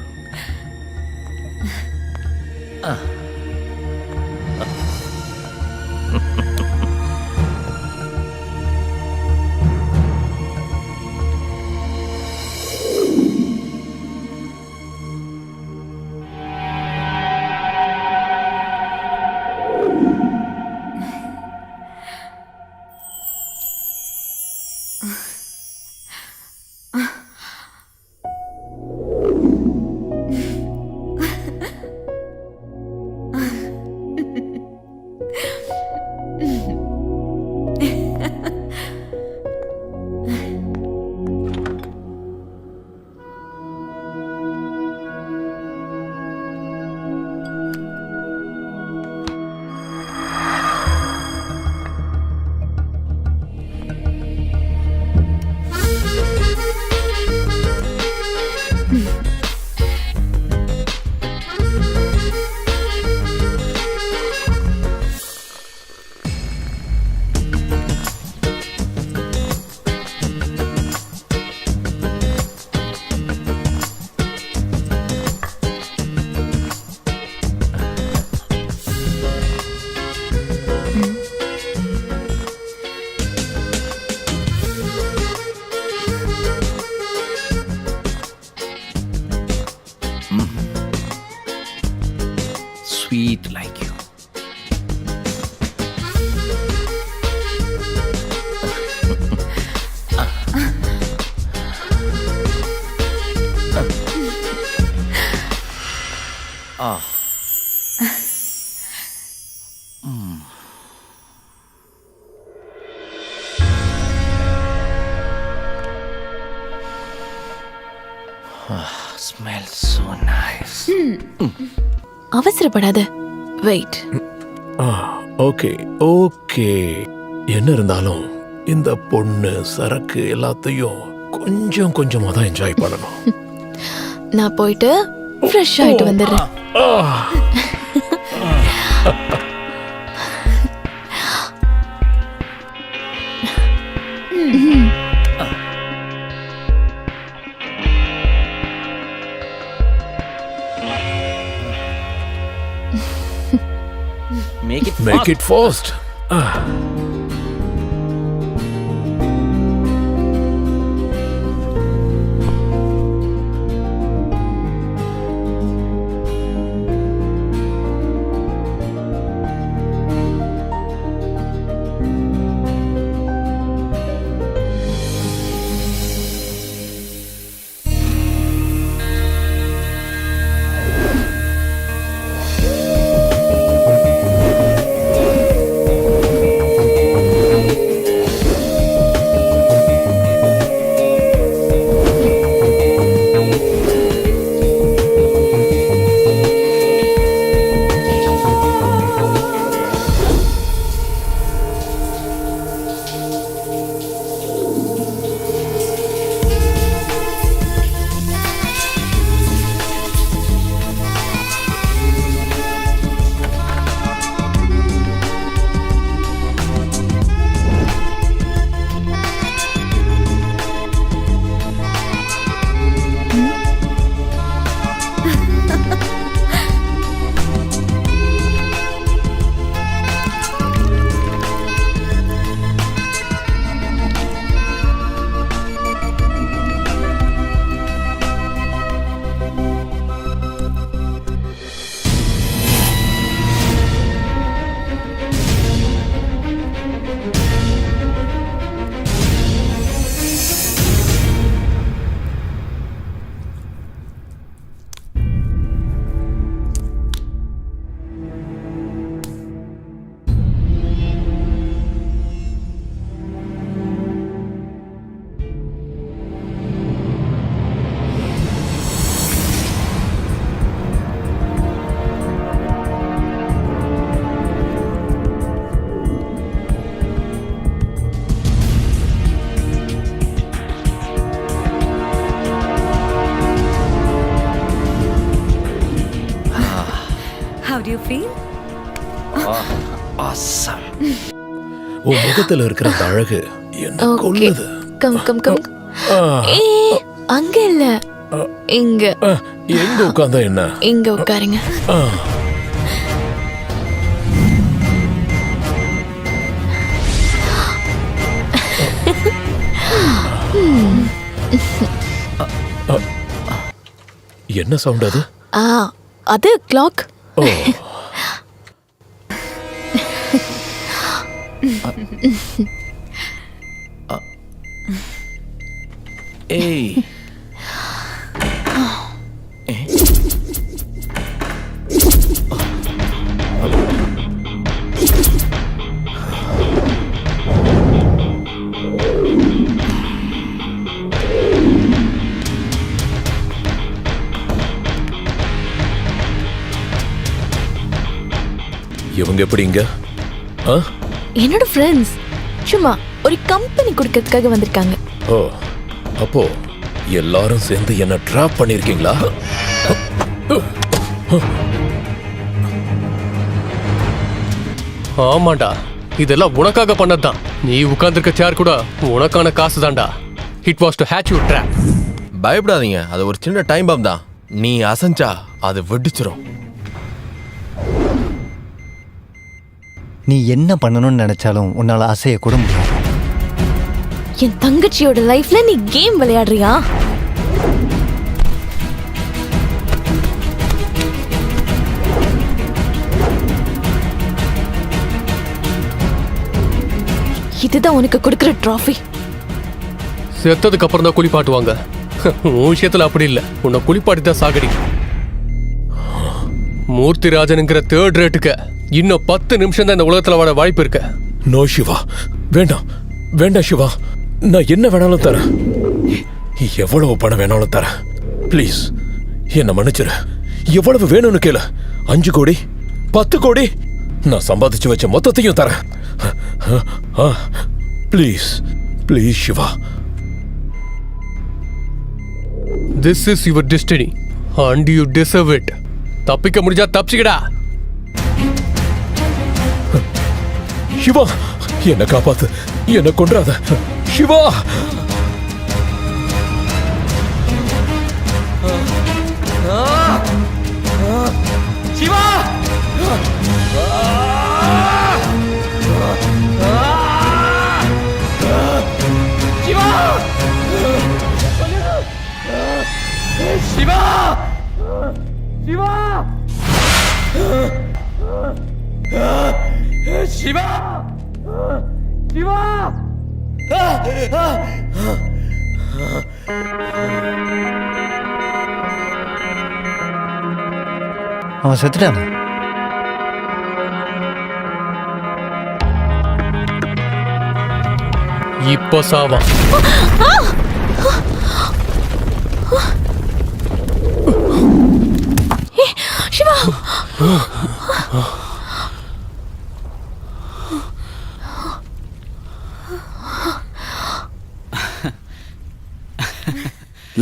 Smells so nice. அவசரப்படாத, வெயிட். Okay okay. என்ன இருந்தாலும் இந்த பொண்ணு சரக்கு எல்லாத்தையும் கொஞ்சம் கொஞ்சமா தான் என்ஜாய் பண்ணணும். நான் போயிட்டு ஃப்ரெஷ் ஆயிட்டு வந்துடுறேன். Make it fast. How do you feel? Awesome. உன் முகத்துல இருக்கிற அந்த அழகு என்ன கொல்லுது. Come come come. ஏய், அங்க இல்ல, இங்க. எங்க உட்கார்ந்தா என்ன? இங்க உட்காருங்க. என்ன சவுண்ட் அது? அது கிளாக். ஏய். இவங்க எப்படிங்க? என்னோட ஃப்ரெண்ட்ஸ் சும்மா ஒரு கம்பெனி கொடுக்கறதுக்காக வந்திருக்காங்க. ஓ, அப்போ எல்லாரும் சேர்ந்து என்ன ட்ராப் பண்ணிருக்கீங்களா? ஆமாண்டா, இதெல்லாம் உனக்காக பண்ணதுதான். நீ உட்கார்ந்திருக்க சேர் கூட உனக்கான காசு தான்டா. It was to hatch you drop. பயப்படாதீங்க, அது ஒரு சின்ன டைம் பாம் தான். நீ அசஞ்சா அது வெடிச்சிரும். நீ என்ன பண்ணணும்னு நினைச்சாலும் உன்னால ஆசையை கூட முடியாது. என் தங்கச்சியோட லைஃப்ல நீ கேம் விளையாடுறியா? இதுதான் உனக்கு கொடுக்கிற ட்ராஃபி. செத்ததுக்கு அப்புறம் தான் குளிப்பாட்டுவாங்க. உன் விஷயத்துல அப்படி இல்ல, உன்னை குளிப்பாட்டி தான் சாகடி. மூர்த்திராஜனுங்கிற தேர்ட் ரேட்டுக்கு இன்னும் 10 நிமிஷம் தான் இந்த உலகத்துல வாழ வாய்ப்பு இருக்கு. நோ சிவா, வேண்டாம் வேண்டாம் சிவா, நான் என்ன வேணாலும் தரேன், எவ்வளவு பணம் வேணாலும் தரேன். ப்ளீஸ் என்ன மன்னிச்சிரு. எவ்வளவு வேணும்னு கேளு. 5 கோடி 10 கோடி நான் சம்பாதிச்சு வச்ச மொத்தத்தையும் தரேன். Please please Shiva. This is your destiny and you deserve it. தப்பிக்க முடிஞ்சா தப்பிச்சுக்கடா. சிவா என்ன காப்பாத்து, என்ன கொன்றாத சிவா. சிவா! சிவா! சிவா! சிவா! சிவா! அவன் செத்துட்டான். இப்போ சாவா. Siva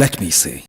Let me say.